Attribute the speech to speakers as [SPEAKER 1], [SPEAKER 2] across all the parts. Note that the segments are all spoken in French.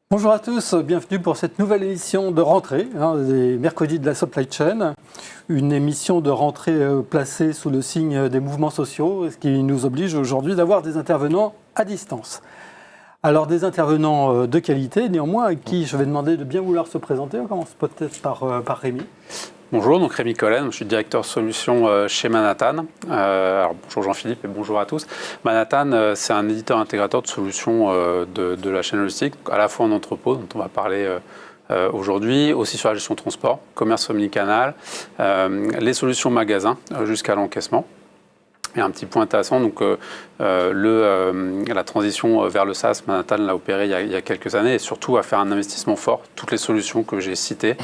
[SPEAKER 1] Bonjour à tous, bienvenue pour cette nouvelle émission de rentrée, des mercredis de la Supply Chain. Une émission de rentrée placée sous le signe des mouvements sociaux, ce qui nous oblige aujourd'hui d'avoir des intervenants à distance. Alors des intervenants de qualité, néanmoins, à qui je vais demander de bien vouloir se présenter. On commence peut-être par Rémi.
[SPEAKER 2] Bonjour, donc Rémi Collen, je suis directeur solutions chez Manhattan. Alors bonjour Jean-Philippe et bonjour à tous. Manhattan, c'est un éditeur intégrateur de solutions de la chaîne logistique, à la fois en entrepôt, dont on va parler aujourd'hui, aussi sur la gestion de transport, commerce omnicanal, les solutions magasins jusqu'à l'encaissement. Et un petit point intéressant, donc la transition vers le SaaS, Manhattan l'a opéré il y a quelques années et surtout à faire un investissement fort. Toutes les solutions que j'ai citées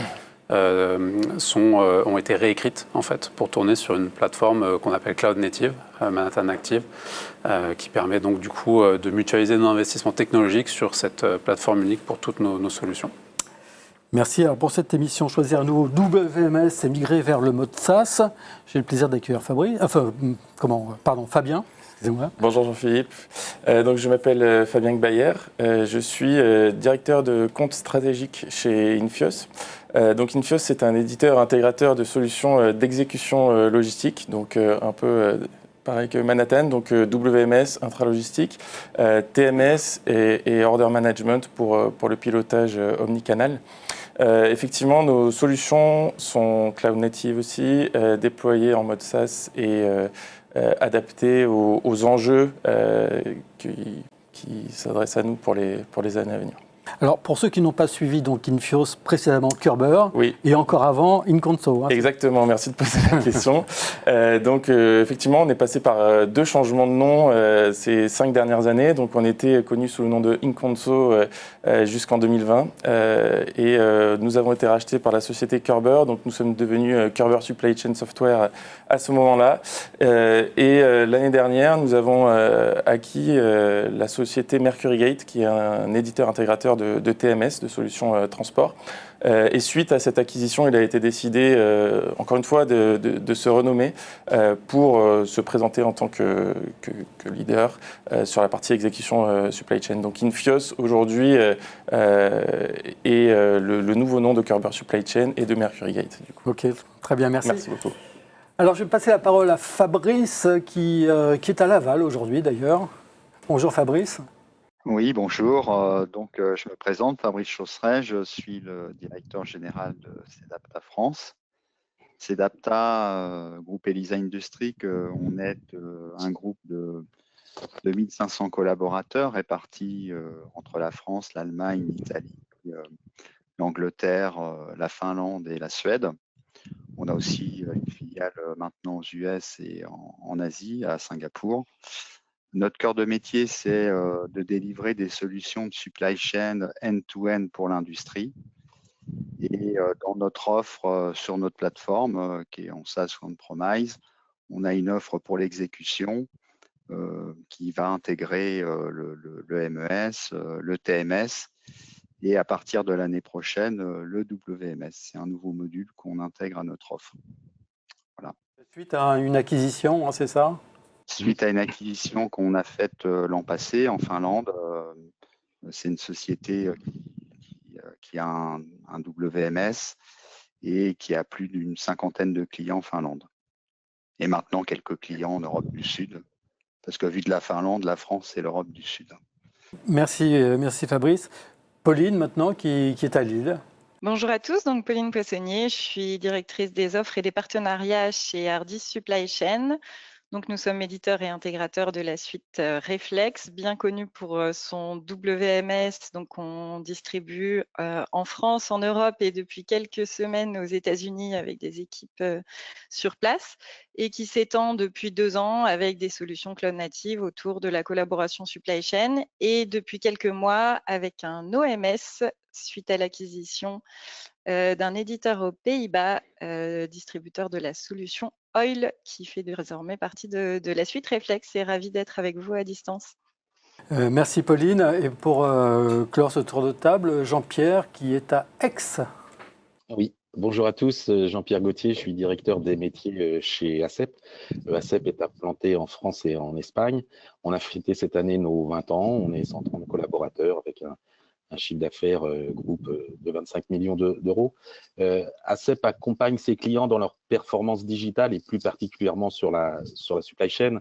[SPEAKER 2] ont été réécrites en fait pour tourner sur une plateforme qu'on appelle Cloud Native, Manhattan Active, qui permet donc du coup de mutualiser nos investissements technologiques sur cette plateforme unique pour toutes nos solutions.
[SPEAKER 1] Merci. Alors pour cette émission, choisir un nouveau WMS et migrer vers le mode SaaS. J'ai le plaisir d'accueillir Fabien. Excusez-moi.
[SPEAKER 3] Bonjour Jean-Philippe. Donc je m'appelle Fabien Gbayer. Je suis directeur de compte stratégique chez Infios. Donc Infios, c'est un éditeur intégrateur de solutions d'exécution logistique, donc un peu pareil que Manhattan, donc WMS, intralogistique, TMS et Order Management pour le pilotage omnicanal. Effectivement, nos solutions sont cloud native aussi, déployées en mode SaaS et adaptées aux enjeux qui s'adressent à nous pour les années à venir.
[SPEAKER 1] Alors, pour ceux qui n'ont pas suivi donc Infios, précédemment Körber,
[SPEAKER 3] oui.
[SPEAKER 1] Et encore avant Inconso.
[SPEAKER 3] Exactement, merci de poser la question. Effectivement, on est passé par deux changements de nom ces 5 dernières années. Donc, on était connu sous le nom de Inconso jusqu'en 2020. Nous avons été rachetés par la société Körber. Donc, nous sommes devenus Körber Supply Chain Software à ce moment-là. L'année dernière, nous avons acquis la société Mercury Gate, qui est un éditeur intégrateur de TMS, de solutions transport. Et suite à cette acquisition, il a été décidé, encore une fois, de se renommer pour se présenter en tant que leader sur la partie exécution supply chain. Donc Infios, aujourd'hui, est le nouveau nom de Körber Supply Chain et de Mercury Gate. Du coup.
[SPEAKER 1] Ok, très bien, merci.
[SPEAKER 3] Merci beaucoup.
[SPEAKER 1] Alors, je vais passer la parole à Fabrice, qui est à Laval aujourd'hui, d'ailleurs. Bonjour Fabrice.
[SPEAKER 4] Oui, bonjour. Je me présente, Fabrice Chausseret, je suis le directeur général de Cedapta France. Cedapta, groupe Elisa Industrie, on est un groupe de 2500 collaborateurs répartis entre la France, l'Allemagne, l'Italie, l'Angleterre, la Finlande et la Suède. On a aussi une filiale maintenant aux US et en Asie, à Singapour. Notre cœur de métier, c'est de délivrer des solutions de supply chain end-to-end pour l'industrie. Et dans notre offre sur notre plateforme, qui est en SaaS on-premise, on a une offre pour l'exécution qui va intégrer le MES, le TMS et à partir de l'année prochaine, le WMS. C'est un nouveau module qu'on intègre à notre offre. Voilà.
[SPEAKER 1] Suite à une acquisition, c'est ça ?
[SPEAKER 4] Suite à une acquisition qu'on a faite l'an passé en Finlande, c'est une société qui a un WMS et qui a plus d'une 50aine de clients en Finlande. Et maintenant, quelques clients en Europe du Sud, parce que vu de la Finlande, la France, c'est l'Europe du Sud.
[SPEAKER 1] Merci Fabrice. Pauline, maintenant, qui est à Lille.
[SPEAKER 5] Bonjour à tous, donc Pauline Poissonnier, je suis directrice des offres et des partenariats chez Hardis Supply Chain. Donc, nous sommes éditeurs et intégrateurs de la suite Reflex, bien connue pour son WMS. Donc, on distribue en France, en Europe et depuis quelques semaines aux États-Unis avec des équipes sur place et qui s'étend depuis 2 ans avec des solutions cloud natives autour de la collaboration supply chain et depuis quelques mois avec un OMS suite à l'acquisition d'un éditeur aux Pays-Bas, distributeur de la solution Oil, qui fait désormais partie de la suite Reflex. Et ravi d'être avec vous à distance.
[SPEAKER 1] Merci Pauline. Et pour clore ce tour de table, Jean-Pierre qui est à Aix.
[SPEAKER 6] Oui, bonjour à tous. Jean-Pierre Gauthier, je suis directeur des métiers chez ACEP. ACEP est implanté en France et en Espagne. On a fêté cette année nos 20 ans. On est 130 collaborateurs avec un chiffre d'affaires groupe de 25 millions d'euros. ACEP accompagne ses clients dans leur performance digitale et plus particulièrement sur la supply chain.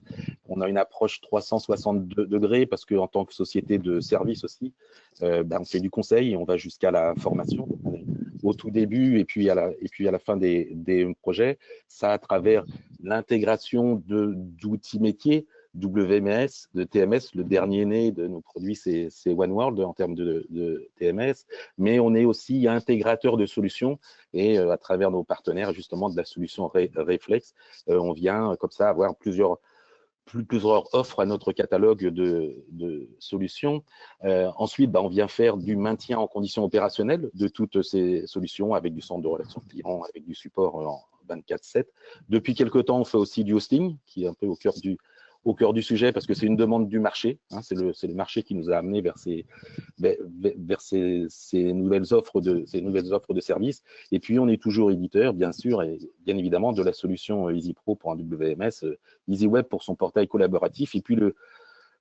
[SPEAKER 6] On a une approche 362 degrés parce qu'en tant que société de service aussi, on fait du conseil et on va jusqu'à la formation. Donc on est au tout début et puis à la fin des projets. Ça à travers l'intégration d'outils métiers, WMS, de TMS, le dernier né de nos produits, c'est OneWorld en termes de TMS, mais on est aussi intégrateur de solutions et à travers nos partenaires justement de la solution Reflex, on vient comme ça avoir plusieurs offres à notre catalogue de solutions. Ensuite, on vient faire du maintien en conditions opérationnelles de toutes ces solutions avec du centre de relations clients, avec du support en 24/7. Depuis quelques temps, on fait aussi du hosting, qui est un peu au cœur du sujet parce que c'est une demande du marché. Hein, c'est le marché qui nous a amené vers ces nouvelles offres de services. Et puis, on est toujours éditeur, bien sûr, et bien évidemment, de la solution EasyPro pour un WMS, EasyWeb pour son portail collaboratif. Et puis,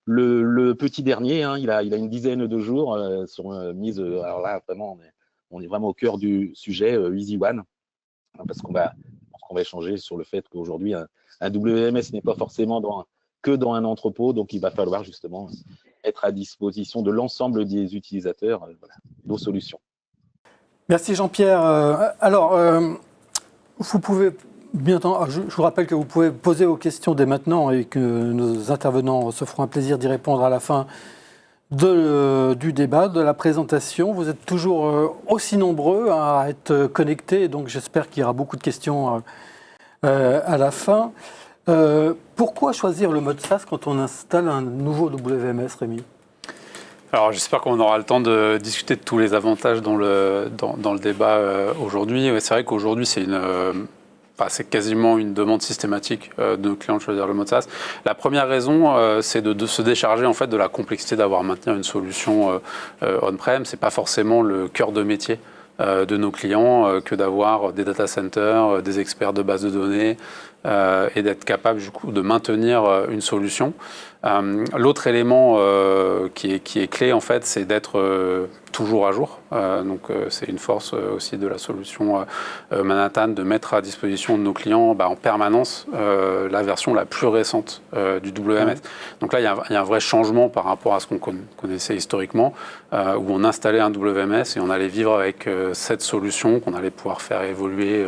[SPEAKER 6] le petit dernier, hein, il a une dizaine de jours sur mise. Alors là, vraiment, on est vraiment au cœur du sujet, EasyOne, hein, parce qu'on va échanger sur le fait qu'aujourd'hui, un WMS n'est pas forcément que dans un entrepôt, donc il va falloir justement être à disposition de l'ensemble des utilisateurs, nos solutions.
[SPEAKER 1] Merci Jean-Pierre. Alors, vous pouvez je vous rappelle que vous pouvez poser vos questions dès maintenant et que nos intervenants se feront un plaisir d'y répondre à la fin du débat, de la présentation. Vous êtes toujours aussi nombreux à être connectés, donc j'espère qu'il y aura beaucoup de questions à la fin. Pourquoi choisir le mode SaaS quand on installe un nouveau WMS, Rémi ?
[SPEAKER 2] Alors j'espère qu'on aura le temps de discuter de tous les avantages dans le débat aujourd'hui. C'est vrai qu'aujourd'hui c'est quasiment une demande systématique de nos clients de choisir le mode SaaS. La première raison, c'est de se décharger en fait de la complexité d'avoir maintenu une solution on-prem. C'est pas forcément le cœur de métier de nos clients que d'avoir des data centers, des experts de base de données et d'être capable du coup de maintenir une solution. L'autre élément qui est clé en fait, c'est d'être toujours à jour. Donc c'est une force aussi de la solution Manhattan de mettre à disposition de nos clients en permanence la version la plus récente du WMS. Donc là il y a un vrai changement par rapport à ce qu'on connaissait historiquement, où on installait un WMS et on allait vivre avec cette solution qu'on allait pouvoir faire évoluer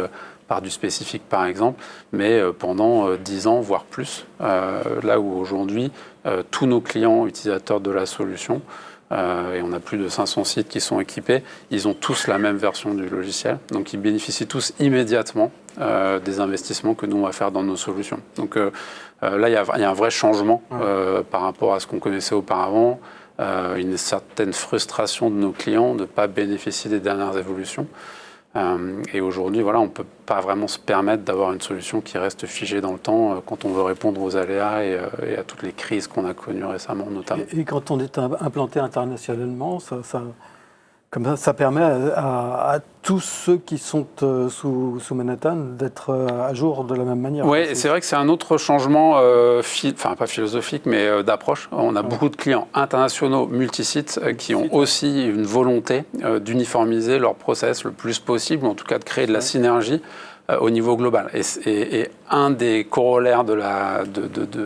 [SPEAKER 2] par du spécifique par exemple, mais pendant 10 ans, voire plus. Là où aujourd'hui, tous nos clients utilisateurs de la solution, et on a plus de 500 sites qui sont équipés, ils ont tous la même version du logiciel, donc ils bénéficient tous immédiatement des investissements que nous on va faire dans nos solutions. Donc là, il y a un vrai changement par rapport à ce qu'on connaissait auparavant, une certaine frustration de nos clients de ne pas bénéficier des dernières évolutions. Et aujourd'hui, on ne peut pas vraiment se permettre d'avoir une solution qui reste figée dans le temps quand on veut répondre aux aléas et à toutes les crises qu'on a connues récemment, notamment.
[SPEAKER 1] Et quand on est implanté internationalement, ça permet à tous ceux qui sont sous Manhattan d'être à jour de la même manière.
[SPEAKER 2] Oui, c'est vrai que c'est un autre changement, pas philosophique, mais d'approche. On a beaucoup de clients internationaux multisites qui ont aussi une volonté d'uniformiser leur process le plus possible, ou en tout cas de créer de la synergie au niveau global. Et un des corollaires de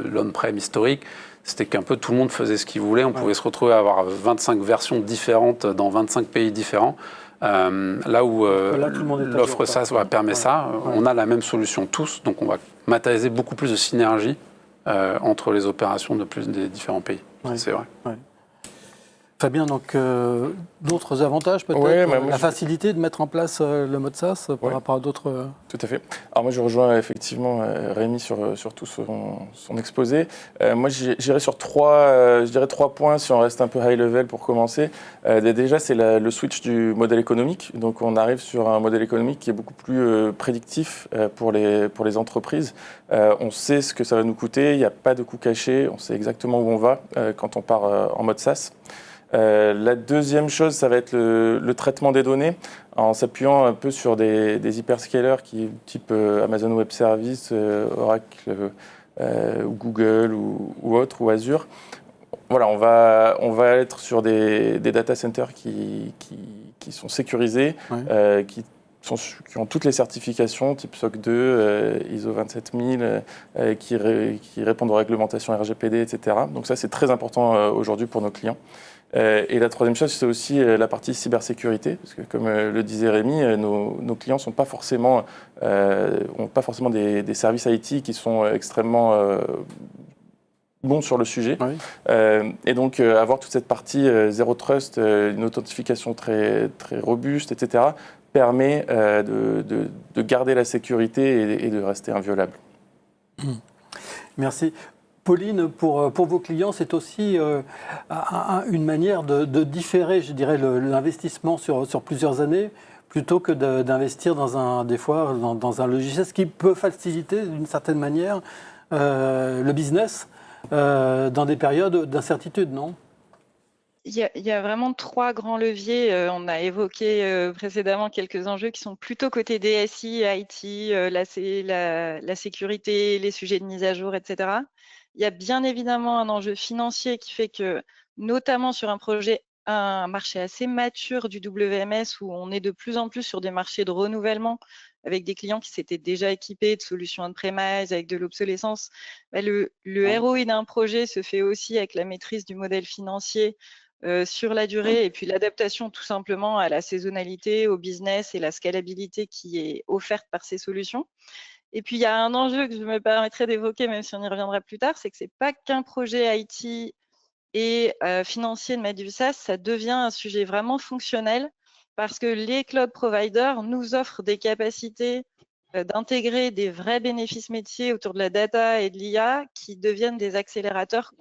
[SPEAKER 2] l'on-prem historique, c'était qu'un peu tout le monde faisait ce qu'il voulait. On pouvait se retrouver à avoir 25 versions différentes dans 25 pays différents. Là où l'offre SaaS permet ça, on a la même solution tous. Donc on va matérialiser beaucoup plus de synergie entre les opérations des différents pays. C'est vrai.
[SPEAKER 1] Fabien, donc d'autres avantages peut-être, la facilité de mettre en place le mode SaaS par rapport à d'autres...
[SPEAKER 3] Tout à fait. Alors moi je rejoins effectivement Rémi sur tout son exposé. Moi j'irai sur je dirais trois points si on reste un peu high level pour commencer. Déjà c'est le switch du modèle économique. Donc on arrive sur un modèle économique qui est beaucoup plus prédictif pour les entreprises. On sait ce que ça va nous coûter, il n'y a pas de coût caché, on sait exactement où on va quand on part en mode SaaS. La deuxième chose, ça va être le traitement des données, en s'appuyant un peu sur des hyperscalers type Amazon Web Services, Oracle, Google ou autre, ou Azure. Voilà, on va être sur des data centers qui sont sécurisés,
[SPEAKER 1] Ouais.
[SPEAKER 3] qui ont toutes les certifications, type SOC 2, ISO 27000, qui répondent aux réglementations RGPD, etc. Donc ça, c'est très important aujourd'hui pour nos clients. Et la troisième chose, c'est aussi la partie cybersécurité, parce que comme le disait Rémi, nos clients n'ont pas forcément des services IT qui sont extrêmement bons sur le sujet.
[SPEAKER 1] Oui.
[SPEAKER 3] Et donc, avoir toute cette partie Zero Trust, une authentification très, très robuste, etc., permet de garder la sécurité et de rester inviolable.
[SPEAKER 1] Merci. Pauline, pour vos clients, c'est aussi une manière de différer, je dirais, l'investissement sur plusieurs années, plutôt que d'investir dans un logiciel, ce qui peut faciliter d'une certaine manière le business dans des périodes d'incertitude, non ?
[SPEAKER 5] Il y a vraiment 3 grands leviers. On a évoqué précédemment quelques enjeux qui sont plutôt côté DSI, IT, la sécurité, les sujets de mise à jour, etc. Il y a bien évidemment un enjeu financier qui fait que, notamment sur un marché assez mature du WMS, où on est de plus en plus sur des marchés de renouvellement, avec des clients qui s'étaient déjà équipés de solutions on-premise, avec de l'obsolescence, le ROI d'un projet se fait aussi avec la maîtrise du modèle financier sur la durée, et puis l'adaptation tout simplement à la saisonnalité, au business et la scalabilité qui est offerte par ces solutions. Et puis il y a un enjeu que je me permettrai d'évoquer, même si on y reviendra plus tard, c'est que c'est pas qu'un projet IT et financier de mettre du SaaS, ça devient un sujet vraiment fonctionnel, parce que les cloud providers nous offrent des capacités d'intégrer des vrais bénéfices métiers autour de la data et de l'IA qui deviennent des accélérateurs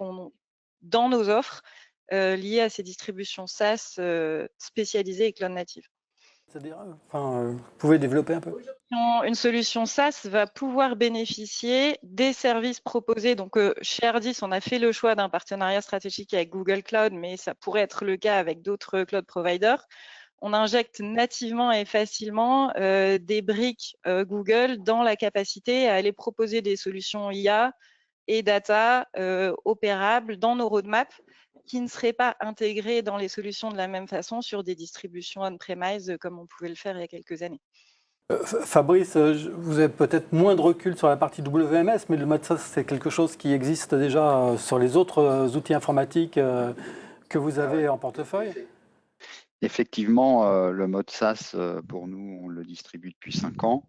[SPEAKER 5] dans nos offres liées à ces distributions SaaS spécialisées et cloud native.
[SPEAKER 1] C'est-à-dire, vous pouvez développer un peu ?
[SPEAKER 5] Une solution SaaS va pouvoir bénéficier des services proposés. Donc, chez Ardis, on a fait le choix d'un partenariat stratégique avec Google Cloud, mais ça pourrait être le cas avec d'autres cloud providers. On injecte nativement et facilement des briques Google dans la capacité à aller proposer des solutions IA et data opérables dans nos roadmaps, qui ne seraient pas intégrées dans les solutions de la même façon sur des distributions on-premise comme on pouvait le faire il y a quelques années.
[SPEAKER 1] Fabrice, vous avez peut-être moins de recul sur la partie WMS, mais le mode SaaS, c'est quelque chose qui existe déjà sur les autres outils informatiques que vous avez en portefeuille ?
[SPEAKER 4] Effectivement, le mode SaaS, pour nous, on le distribue depuis 5 ans.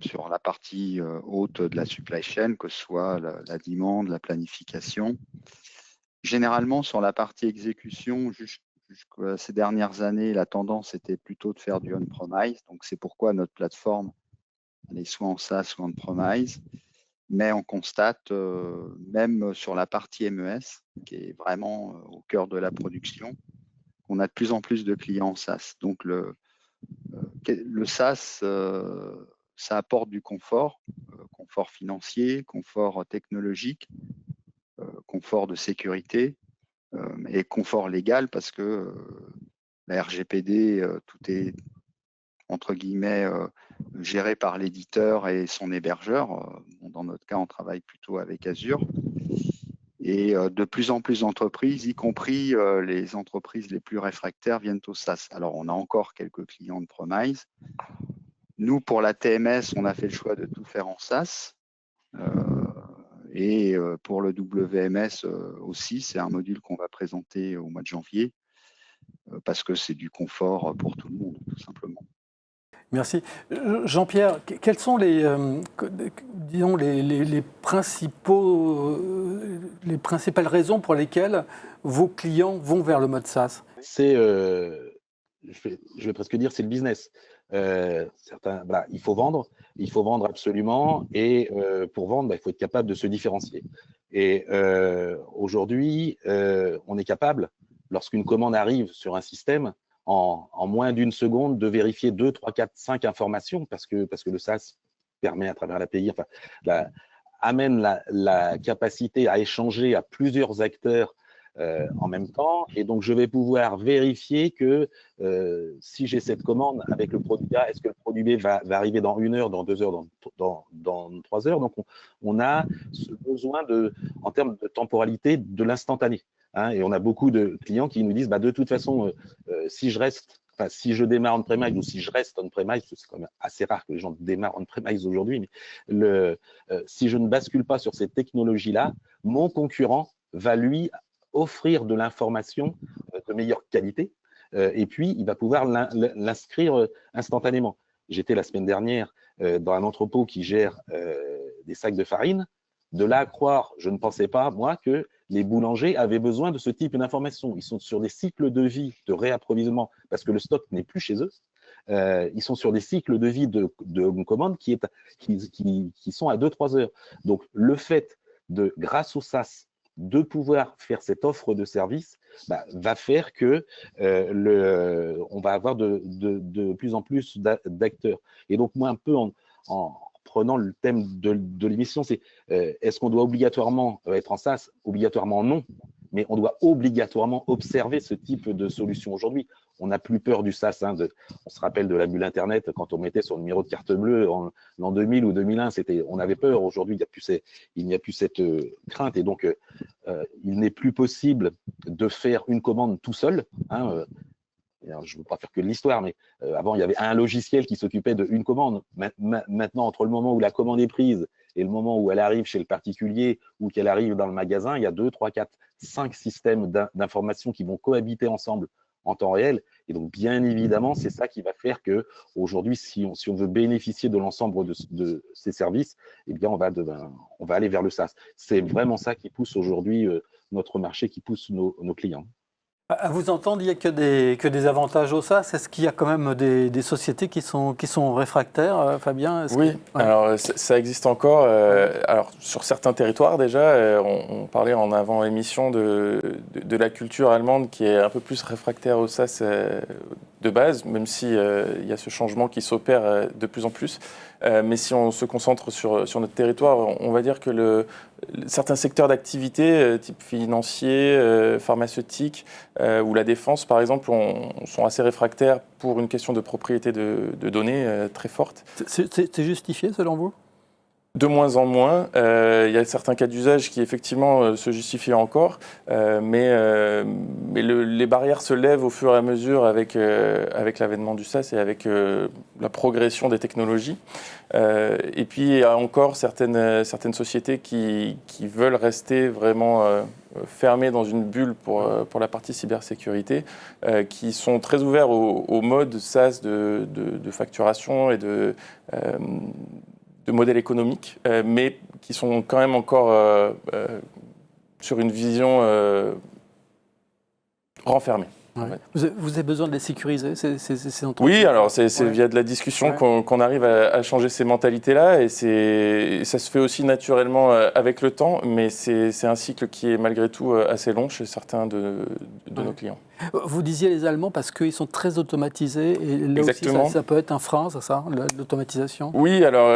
[SPEAKER 4] Sur la partie haute de la supply chain, que ce soit la demande, la planification. Généralement, sur la partie exécution, jusqu'à ces dernières années, la tendance était plutôt de faire du on-premise. Donc, c'est pourquoi notre plateforme, elle est soit en SaaS, soit on-premise. Mais on constate, même sur la partie MES, qui est vraiment au cœur de la production, qu'on a de plus en plus de clients en SaaS. Donc, le SaaS, ça apporte du confort, confort financier, confort technologique, confort de sécurité et confort légal, parce que la RGPD, tout est entre guillemets géré par l'éditeur et son hébergeur. Dans notre cas, on travaille plutôt avec Azure. Et de plus en plus d'entreprises, y compris les entreprises les plus réfractaires, viennent au SaaS. Alors, on a encore quelques clients de Promise. Nous, pour la TMS, on a fait le choix de tout faire en SaaS. Et pour le WMS aussi, c'est un module qu'on va présenter au mois de janvier parce que c'est du confort pour tout le monde, tout simplement.
[SPEAKER 1] Merci. Jean-Pierre, quelles sont les principales raisons pour lesquelles vos clients vont vers le mode SaaS ?
[SPEAKER 6] C'est, je vais presque dire, c'est le business. Il faut vendre absolument, et pour vendre, il faut être capable de se différencier. Et aujourd'hui, on est capable, lorsqu'une commande arrive sur un système, en moins d'une seconde, de vérifier 2, 3, 4, 5 informations, parce que le SaaS permet à travers l'API, amène la capacité à échanger à plusieurs acteurs en même temps. Et donc, je vais pouvoir vérifier que si j'ai cette commande avec le produit A, est-ce que le produit B va arriver dans 1 heure, dans 2 heures, dans 3 heures. Donc, on a ce besoin, en termes de temporalité, de l'instantané. Hein, et on a beaucoup de clients qui nous disent, de toute façon, si je démarre on-premise ou si je reste on-premise, c'est quand même assez rare que les gens démarrent on-premise aujourd'hui, mais si je ne bascule pas sur cette technologie-là, mon concurrent va lui offrir de l'information de meilleure qualité et puis il va pouvoir l'inscrire instantanément. J'étais la semaine dernière dans un entrepôt qui gère des sacs de farine. De là à croire, je ne pensais pas, moi, que les boulangers avaient besoin de ce type d'information. Ils sont sur des cycles de vie de réapprovisionnement parce que le stock n'est plus chez eux. Ils sont sur des cycles de vie de commande qui sont à 2-3 heures. Donc, le fait grâce au SaaS, de pouvoir faire cette offre de service va faire que on va avoir de plus en plus d'acteurs. Et donc, moi, un peu en prenant le thème de l'émission, c'est est-ce qu'on doit obligatoirement être en SaaS? Obligatoirement non, mais on doit obligatoirement observer ce type de solution aujourd'hui. On n'a plus peur du SaaS. On se rappelle de la bulle Internet, quand on mettait son numéro de carte bleue en 2000 ou 2001, on avait peur. Aujourd'hui, il n'y a plus cette crainte. Et donc, il n'est plus possible de faire une commande tout seul. Je ne veux pas faire que de l'histoire, mais avant, il y avait un logiciel qui s'occupait d'une commande. Maintenant, entre le moment où la commande est prise et le moment où elle arrive chez le particulier ou qu'elle arrive dans le magasin, il y a 2, 3, 4, 5 systèmes d'information qui vont cohabiter ensemble en temps réel. Et donc, bien évidemment, c'est ça qui va faire qu'aujourd'hui, si on veut bénéficier de l'ensemble de ces services, eh bien, on va aller vers le SaaS. C'est vraiment ça qui pousse aujourd'hui notre marché, qui pousse nos clients.
[SPEAKER 1] À vous entendre, il n'y a que des avantages au SaaS. Est-ce qu'il y a quand même des sociétés qui sont réfractaires, Fabien?
[SPEAKER 3] Oui, alors ça existe encore. Alors sur certains territoires déjà, on parlait en avant-émission de la culture allemande qui est un peu plus réfractaire au SaaS de base, même si il y a ce changement qui s'opère de plus en plus. Mais si on se concentre sur notre territoire, on va dire que certains secteurs d'activité, type financier, pharmaceutique ou la défense, par exemple, sont assez réfractaires pour une question de propriété de données très forte.
[SPEAKER 1] C'est justifié selon vous ?
[SPEAKER 3] De moins en moins. Il y a certains cas d'usage qui effectivement se justifient encore, mais les barrières se lèvent au fur et à mesure avec l'avènement du SaaS et avec la progression des technologies. Et puis il y a encore certaines sociétés qui veulent rester vraiment fermées dans une bulle pour la partie cybersécurité, qui sont très ouverts au mode SaaS de facturation et de modèles économiques, mais qui sont quand même encore sur une vision renfermée.
[SPEAKER 1] Ouais. Vous avez besoin de les sécuriser, ces entreprises?
[SPEAKER 3] Oui, alors c'est via de la discussion qu'on arrive à changer ces mentalités-là, et ça se fait aussi naturellement avec le temps, mais c'est un cycle qui est malgré tout assez long chez certains de nos clients.
[SPEAKER 1] Vous disiez les Allemands parce qu'ils sont très automatisés, et là
[SPEAKER 3] Exactement.
[SPEAKER 1] aussi ça peut être un frein, c'est ça, l'automatisation?
[SPEAKER 3] Oui, alors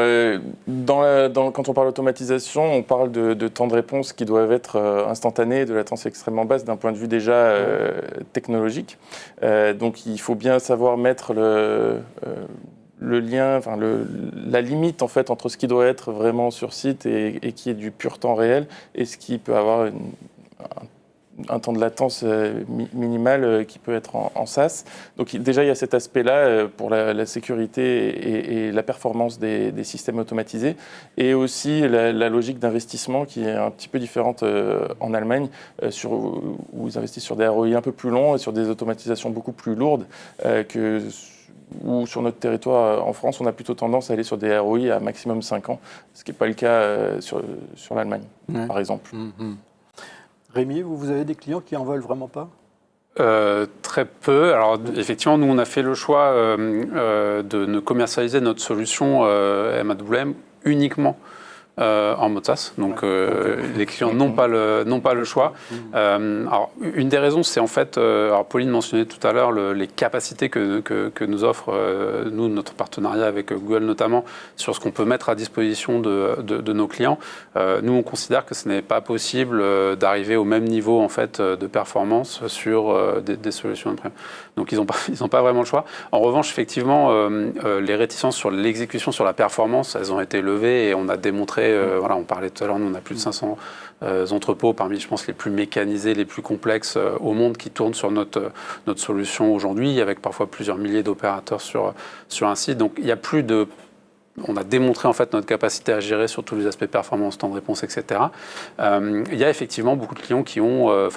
[SPEAKER 3] quand on parle d'automatisation, on parle de temps de réponse qui doivent être instantanés, de latence extrêmement basse d'un point de vue déjà technologique. Donc il faut bien savoir mettre le lien, enfin la limite en fait entre ce qui doit être vraiment sur site et qui est du pur temps réel et ce qui peut avoir un temps de latence minimal qui peut être en SaaS. Donc déjà, il y a cet aspect-là pour la sécurité et la performance des systèmes automatisés, et aussi la logique d'investissement qui est un petit peu différente en Allemagne, où ils investissent sur des ROI un peu plus longs et sur des automatisations beaucoup plus lourdes où sur notre territoire en France, on a plutôt tendance à aller sur des ROI à maximum 5 ans, ce qui n'est pas le cas sur l'Allemagne, par exemple.
[SPEAKER 1] Mm-hmm. Rémi, vous avez des clients qui en veulent vraiment pas?
[SPEAKER 2] Très peu. Alors effectivement, nous on a fait le choix de ne commercialiser notre solution MAWM uniquement en mode SaaS. Donc, les clients n'ont pas le choix. Alors, une des raisons, c'est en fait, alors Pauline mentionnait tout à l'heure les capacités que nous offre, nous, notre partenariat avec Google notamment, sur ce qu'on peut mettre à disposition de nos clients. Nous, on considère que ce n'est pas possible d'arriver au même niveau en fait, de performance sur des solutions on-prem. Donc, ils n'ont pas vraiment le choix. En revanche, effectivement, les réticences sur l'exécution, sur la performance, elles ont été levées et on a démontré, voilà, on parlait tout à l'heure, nous, on a plus de 500 entrepôts parmi, je pense, les plus mécanisés, les plus complexes au monde qui tournent sur notre solution aujourd'hui, avec parfois plusieurs milliers d'opérateurs sur un site. Donc, il n'y a plus de... On a démontré en fait notre capacité à gérer sur tous les aspects performance, temps de réponse, etc. Il y a effectivement beaucoup de clients qui ont,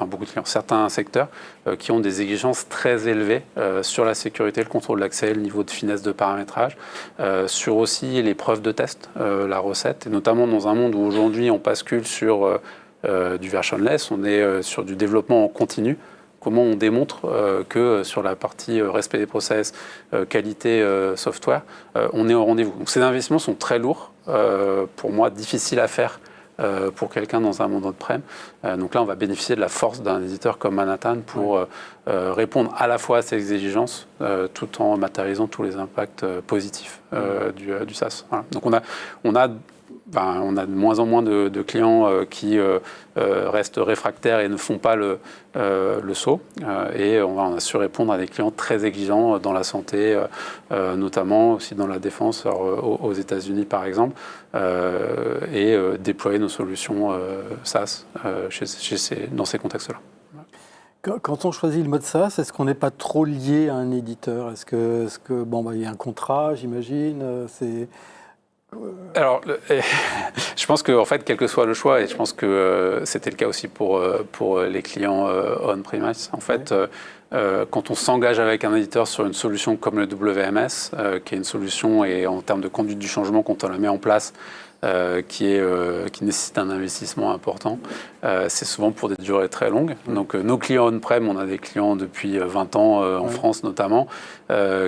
[SPEAKER 2] certains secteurs qui ont des exigences très élevées sur la sécurité, le contrôle d'accès, le niveau de finesse de paramétrage, sur aussi les preuves de test, la recette, et notamment dans un monde où aujourd'hui on bascule sur du versionless, on est sur du développement en continu. Comment on démontre que sur la partie respect des process, qualité software, on est au rendez-vous. Donc ces investissements sont très lourds, pour moi difficiles à faire pour quelqu'un dans un monde on-prem. Donc là, on va bénéficier de la force d'un éditeur comme Manhattan pour répondre à la fois à ces exigences tout en matérialisant tous les impacts positifs du SaaS. Voilà. Donc on a de moins en moins de clients qui restent réfractaires et ne font pas le saut. Et on a su répondre à des clients très exigeants dans la santé, notamment aussi dans la défense, aux États-Unis par exemple, et déployer nos solutions SaaS dans ces contextes-là.
[SPEAKER 1] Quand on choisit le mode SaaS, est-ce qu'on n'est pas trop lié à un éditeur? Est-ce que il y a un contrat, j'imagine,
[SPEAKER 2] Alors, je pense que en fait, quel que soit le choix, et je pense que c'était le cas aussi pour les clients on-premise, en fait, quand on s'engage avec un éditeur sur une solution comme le WMS, qui est une solution et en termes de conduite du changement, quand on la met en place, qui nécessite un investissement important, c'est souvent pour des durées très longues. Donc nos clients on-prem, on a des clients depuis 20 ans en France notamment,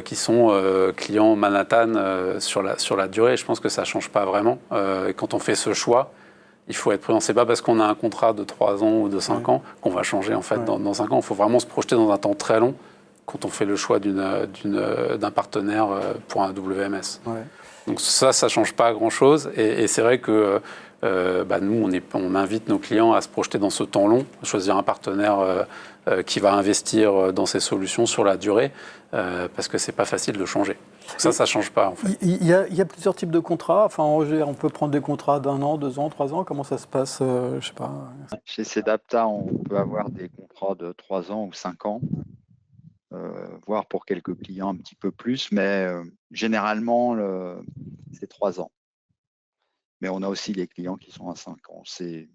[SPEAKER 2] qui sont clients Manhattan sur la durée. Je pense que ça ne change pas vraiment. Et quand on fait ce choix, il faut être prudent. Ce n'est pas parce qu'on a un contrat de 3 ans ou de 5 ans qu'on va changer en fait dans 5 ans. Il faut vraiment se projeter dans un temps très long quand on fait le choix d'un partenaire pour un WMS. Ouais. Donc ça ne change pas grand-chose. Et c'est vrai que nous, on invite nos clients à se projeter dans ce temps long, choisir un partenaire qui va investir dans ces solutions sur la durée, parce que ce n'est pas facile de changer. Ça ne change pas, en fait.
[SPEAKER 1] Il y a plusieurs types de contrats. Enfin, on peut prendre des contrats d'1 an, 2 ans, 3 ans. Comment ça se passe? Je sais pas.
[SPEAKER 4] Chez Sedapta, on peut avoir des contrats de 3 ans ou 5 ans. Voire pour quelques clients un petit peu plus, mais généralement, c'est 3 ans. Mais on a aussi les clients qui sont à 5 ans. C'est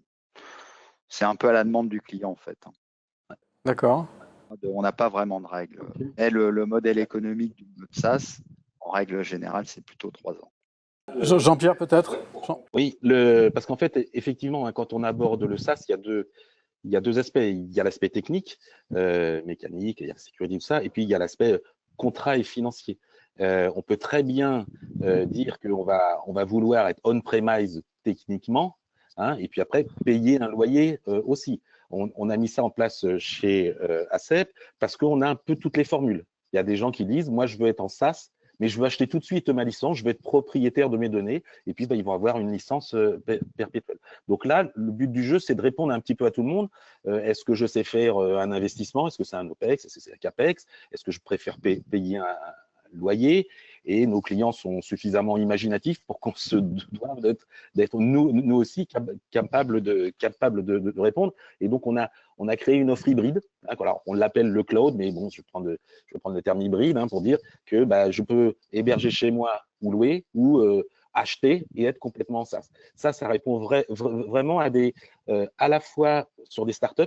[SPEAKER 4] un peu à la demande du client, en fait.
[SPEAKER 1] D'accord.
[SPEAKER 4] On n'a pas vraiment de règles. Et le modèle économique du mode SaaS, en règle générale, c'est plutôt 3 ans.
[SPEAKER 1] Jean-Pierre, peut-être?
[SPEAKER 6] Oui, parce qu'en fait, effectivement, quand on aborde le SaaS, il y a deux aspects. Il y a l'aspect technique, mécanique, il y a la sécurité, tout ça, et puis il y a l'aspect contrat et financier. On peut très bien dire qu'on va vouloir être on-premise techniquement, et puis après payer un loyer aussi. On a mis ça en place chez ACEP parce qu'on a un peu toutes les formules. Il y a des gens qui disent, moi je veux être en SaaS, mais je veux acheter tout de suite ma licence, je veux être propriétaire de mes données, et puis ils vont avoir une licence perpétuelle. Donc là, le but du jeu, c'est de répondre un petit peu à tout le monde. Est-ce que je sais faire un investissement? Est-ce que c'est un OPEX? Est-ce que c'est un CAPEX? Est-ce que je préfère payer un loyer? Et nos clients sont suffisamment imaginatifs pour qu'on se doive d'être nous aussi capables de répondre. Et donc, on a créé une offre hybride. Alors, on l'appelle le cloud, mais bon, je vais prendre le terme hybride pour dire que je peux héberger chez moi ou louer ou acheter et être complètement SaaS. Ça répond vraiment à la fois sur des startups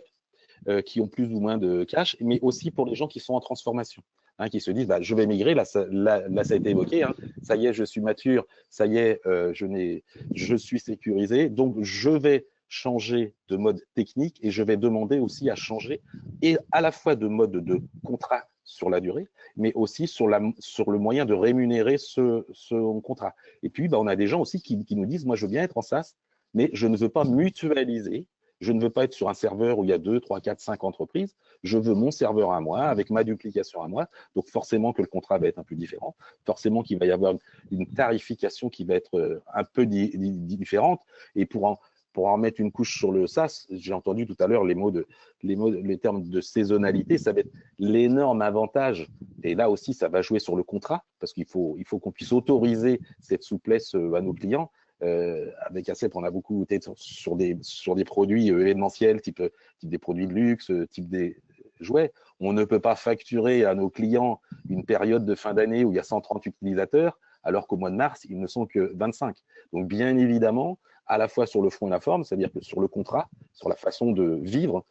[SPEAKER 6] qui ont plus ou moins de cash, mais aussi pour les gens qui sont en transformation. Qui se disent je vais migrer, là ça a été évoqué, ça y est, je suis mature, ça y est, je suis sécurisé, donc je vais changer de mode technique et je vais demander aussi à changer et à la fois de mode de contrat sur la durée, mais aussi sur le moyen de rémunérer ce contrat. Et puis, on a des gens aussi qui nous disent, moi, je veux bien être en SaaS, mais je ne veux pas mutualiser, je ne veux pas être sur un serveur où il y a 2, 3, 4, 5 entreprises, je veux mon serveur à moi, avec ma duplication à moi, donc forcément que le contrat va être un peu différent, forcément qu'il va y avoir une tarification qui va être un peu différente, et pour en mettre une couche sur le SaaS, j'ai entendu tout à l'heure les termes de saisonnalité, ça va être l'énorme avantage. Et là aussi, ça va jouer sur le contrat, parce qu'il faut qu'on puisse autoriser cette souplesse à nos clients. Avec ACEP, on a beaucoup été sur des produits événementiels, type des produits de luxe, type des jouets. On ne peut pas facturer à nos clients une période de fin d'année où il y a 130 utilisateurs, alors qu'au mois de mars, ils ne sont que 25. Donc, bien évidemment, à la fois sur le fond et la forme, c'est-à-dire que sur le contrat, sur la façon de vivre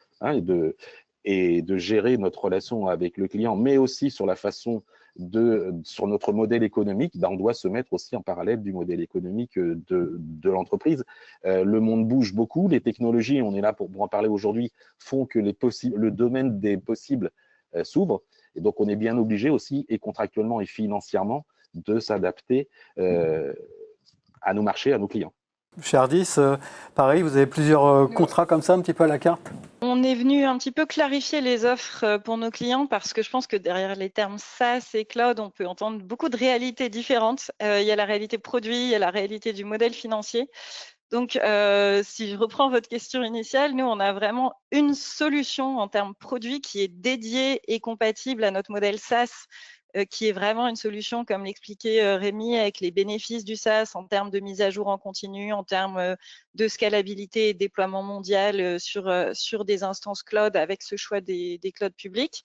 [SPEAKER 6] et de gérer notre relation avec le client, mais aussi sur la façon sur notre modèle économique, on doit se mettre aussi en parallèle du modèle économique de l'entreprise. Le monde bouge beaucoup, les technologies, on est là pour en parler aujourd'hui, font que le domaine des possibles s'ouvre, et donc on est bien obligé aussi, et contractuellement et financièrement, de s'adapter à nos marchés, à nos clients.
[SPEAKER 1] Chez Ardis, pareil, vous avez plusieurs contrats comme ça, un petit peu à la carte?
[SPEAKER 5] On est venu un petit peu clarifier les offres pour nos clients parce que je pense que derrière les termes SaaS et cloud, on peut entendre beaucoup de réalités différentes. Il y a la réalité produit, il y a la réalité du modèle financier. Donc, si je reprends votre question initiale, nous, on a vraiment une solution en termes produits qui est dédiée et compatible à notre modèle SaaS, qui est vraiment une solution, comme l'expliquait Rémi, avec les bénéfices du SaaS en termes de mise à jour en continu, en termes de scalabilité et de déploiement mondial sur des instances cloud avec ce choix des clouds publics,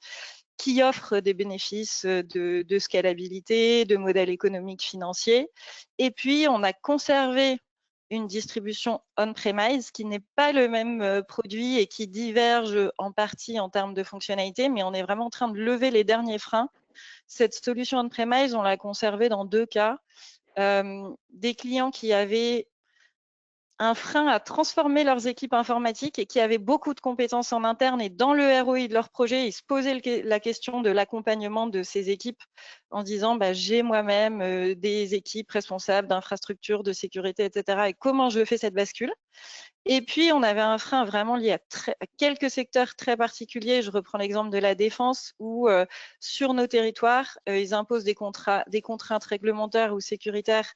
[SPEAKER 5] qui offre des bénéfices de scalabilité, de modèle économique financier. Et puis, on a conservé une distribution on-premise qui n'est pas le même produit et qui diverge en partie en termes de fonctionnalité, mais on est vraiment en train de lever les derniers freins. Cette solution on-premise, on l'a conservée dans 2 cas. Des clients qui avaient un frein à transformer leurs équipes informatiques et qui avaient beaucoup de compétences en interne, et dans le ROI de leur projet, ils se posaient la question de l'accompagnement de ces équipes en disant j'ai moi-même des équipes responsables d'infrastructures, de sécurité, etc. Et comment je fais cette bascule? Et puis, on avait un frein vraiment lié à quelques secteurs très particuliers. Je reprends l'exemple de la défense où, sur nos territoires, ils imposent des contraintes réglementaires ou sécuritaires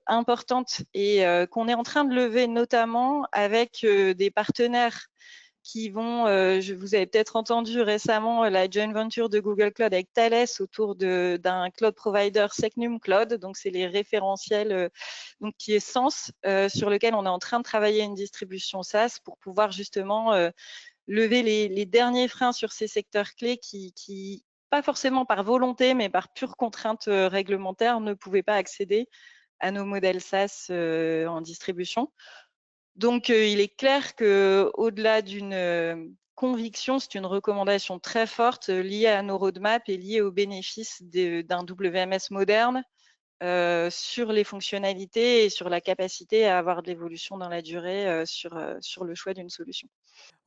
[SPEAKER 5] importantes et qu'on est en train de lever notamment avec des partenaires qui vont, vous avez peut-être entendu récemment la joint venture de Google Cloud avec Thales autour d'un cloud provider Secnum Cloud. Donc, c'est les référentiels qui est Sens, sur lequel on est en train de travailler une distribution SaaS pour pouvoir justement lever les derniers freins sur ces secteurs clés qui, pas forcément par volonté, mais par pure contrainte réglementaire, ne pouvaient pas accéder à nos modèles SaaS en distribution. Donc, il est clair qu'au-delà d'une conviction, c'est une recommandation très forte liée à nos roadmaps et liée aux bénéfices d'un WMS moderne sur les fonctionnalités et sur la capacité à avoir de l'évolution dans la durée sur le choix d'une solution.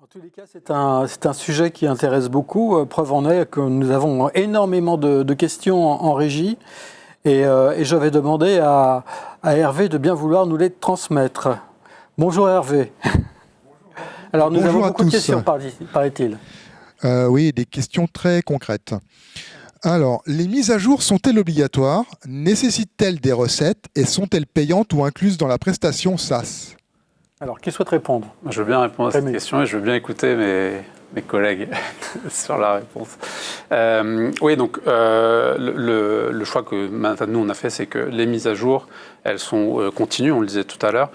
[SPEAKER 1] En tous les cas, c'est un sujet qui intéresse beaucoup. Preuve en est que nous avons énormément de questions en régie et je vais demander à Hervé de bien vouloir nous les transmettre. Bonjour Hervé. Alors nous avons beaucoup de questions, paraît-il.
[SPEAKER 7] Oui, des questions très concrètes. Alors, les mises à jour sont-elles obligatoires? Nécessitent-elles des recettes? Et sont-elles payantes ou incluses dans la prestation SaaS?
[SPEAKER 1] Alors, qui souhaite répondre?
[SPEAKER 2] Je veux bien répondre à cette question et je veux bien écouter mes collègues sur la réponse. Oui, donc le choix que maintenant nous on a fait, c'est que les mises à jour, elles sont continues, on le disait tout à l'heure.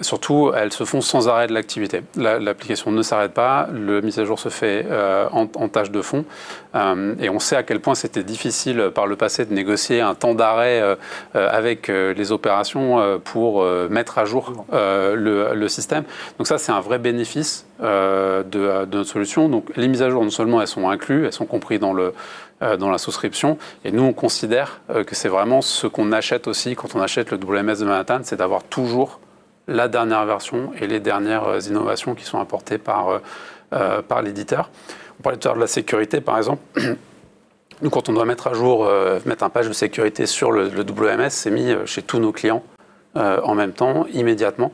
[SPEAKER 2] Surtout, elles se font sans arrêt de l'activité. L'application ne s'arrête pas, la mise à jour se fait en tâche de fond. Et on sait à quel point c'était difficile par le passé de négocier un temps d'arrêt avec les opérations pour mettre à jour le système. Donc ça, c'est un vrai bénéfice de notre solution. Donc les mises à jour, non seulement elles sont incluses, elles sont comprises dans la souscription. Et nous, on considère que c'est vraiment ce qu'on achète aussi quand on achète le WMS de Manhattan, c'est d'avoir toujours la dernière version et les dernières innovations qui sont apportées par l'éditeur. parlait tout à l'heure de la sécurité, par exemple. Nous, quand on doit mettre à jour, mettre un patch de sécurité sur le WMS, c'est mis chez tous nos clients en même temps, immédiatement,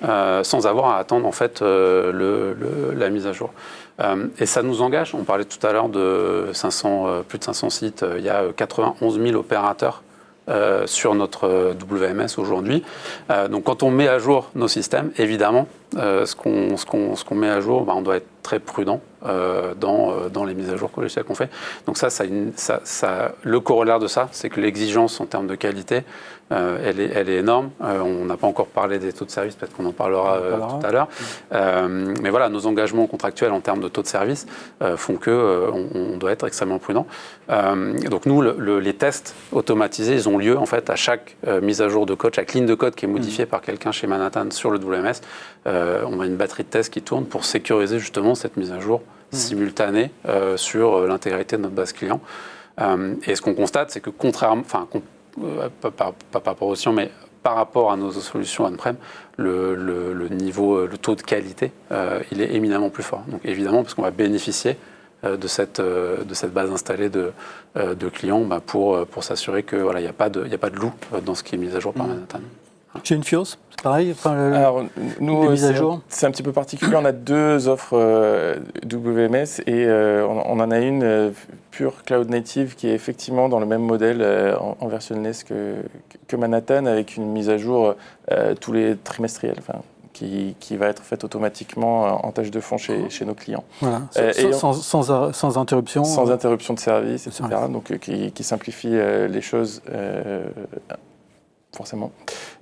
[SPEAKER 2] sans avoir à attendre en fait la mise à jour. Et ça nous engage. On parlait tout à l'heure de plus de 500 sites. Il y a 91 000 opérateurs sur notre WMS aujourd'hui. Donc quand on met à jour nos systèmes, évidemment, ce qu'on met à jour, on doit être très prudent dans les mises à jour logicielles qu'on fait. Donc le corollaire de ça, c'est que l'exigence en termes de qualité, elle est énorme. On n'a pas encore parlé des taux de service, peut-être qu'on en parlera tout à l'heure. Mais voilà, nos engagements contractuels en termes de taux de service font qu'on doit être extrêmement prudent. Donc nous, les tests automatisés, ils ont lieu en fait à chaque mise à jour de code, chaque ligne de code qui est modifiée par quelqu'un chez Manhattan sur le WMS. On a une batterie de tests qui tourne pour sécuriser justement cette mise à jour simultanée sur l'intégrité de notre base client. Et ce qu'on constate, c'est que contrairement, pas par rapport aux sciences, mais par rapport à nos solutions on-prem, le taux de qualité, il est éminemment plus fort. Donc évidemment, parce qu'on va bénéficier de cette base installée de clients pour s'assurer que voilà, il n'y a pas de loup dans ce qui est mis à jour par Manhattan.
[SPEAKER 1] Chez Infios, c'est pareil.
[SPEAKER 3] Alors, nous,
[SPEAKER 1] mises à jour.
[SPEAKER 3] C'est un petit peu particulier. On a deux offres WMS et on en a une pure cloud native qui est effectivement dans le même modèle en versionless que Manhattan, avec une mise à jour tous les trimestriels. Qui va être faite automatiquement en tâche de fond chez nos clients.
[SPEAKER 1] Voilà. Sans interruption.
[SPEAKER 3] Sans interruption de service, etc.
[SPEAKER 1] Ouais.
[SPEAKER 3] Donc qui simplifie les choses forcément.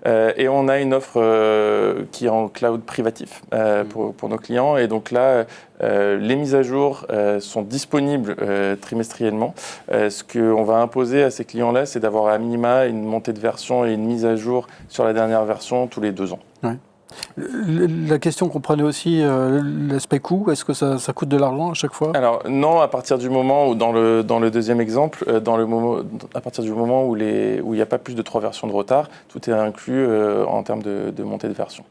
[SPEAKER 3] Et on a une offre qui est en cloud privatif pour nos clients. Et donc là, les mises à jour sont disponibles trimestriellement. Ce qu'on va imposer à ces clients-là, c'est d'avoir à minima une montée de version et une mise à jour sur la dernière version tous les 2 ans.
[SPEAKER 1] Ouais. La question qu'on prenait aussi, l'aspect coût, est-ce que ça coûte de l'argent à chaque fois?
[SPEAKER 3] Alors non, à partir du moment où, dans le deuxième exemple, à partir du moment où il n'y a pas plus de 3 versions de retard, tout est inclus en termes de montée de version.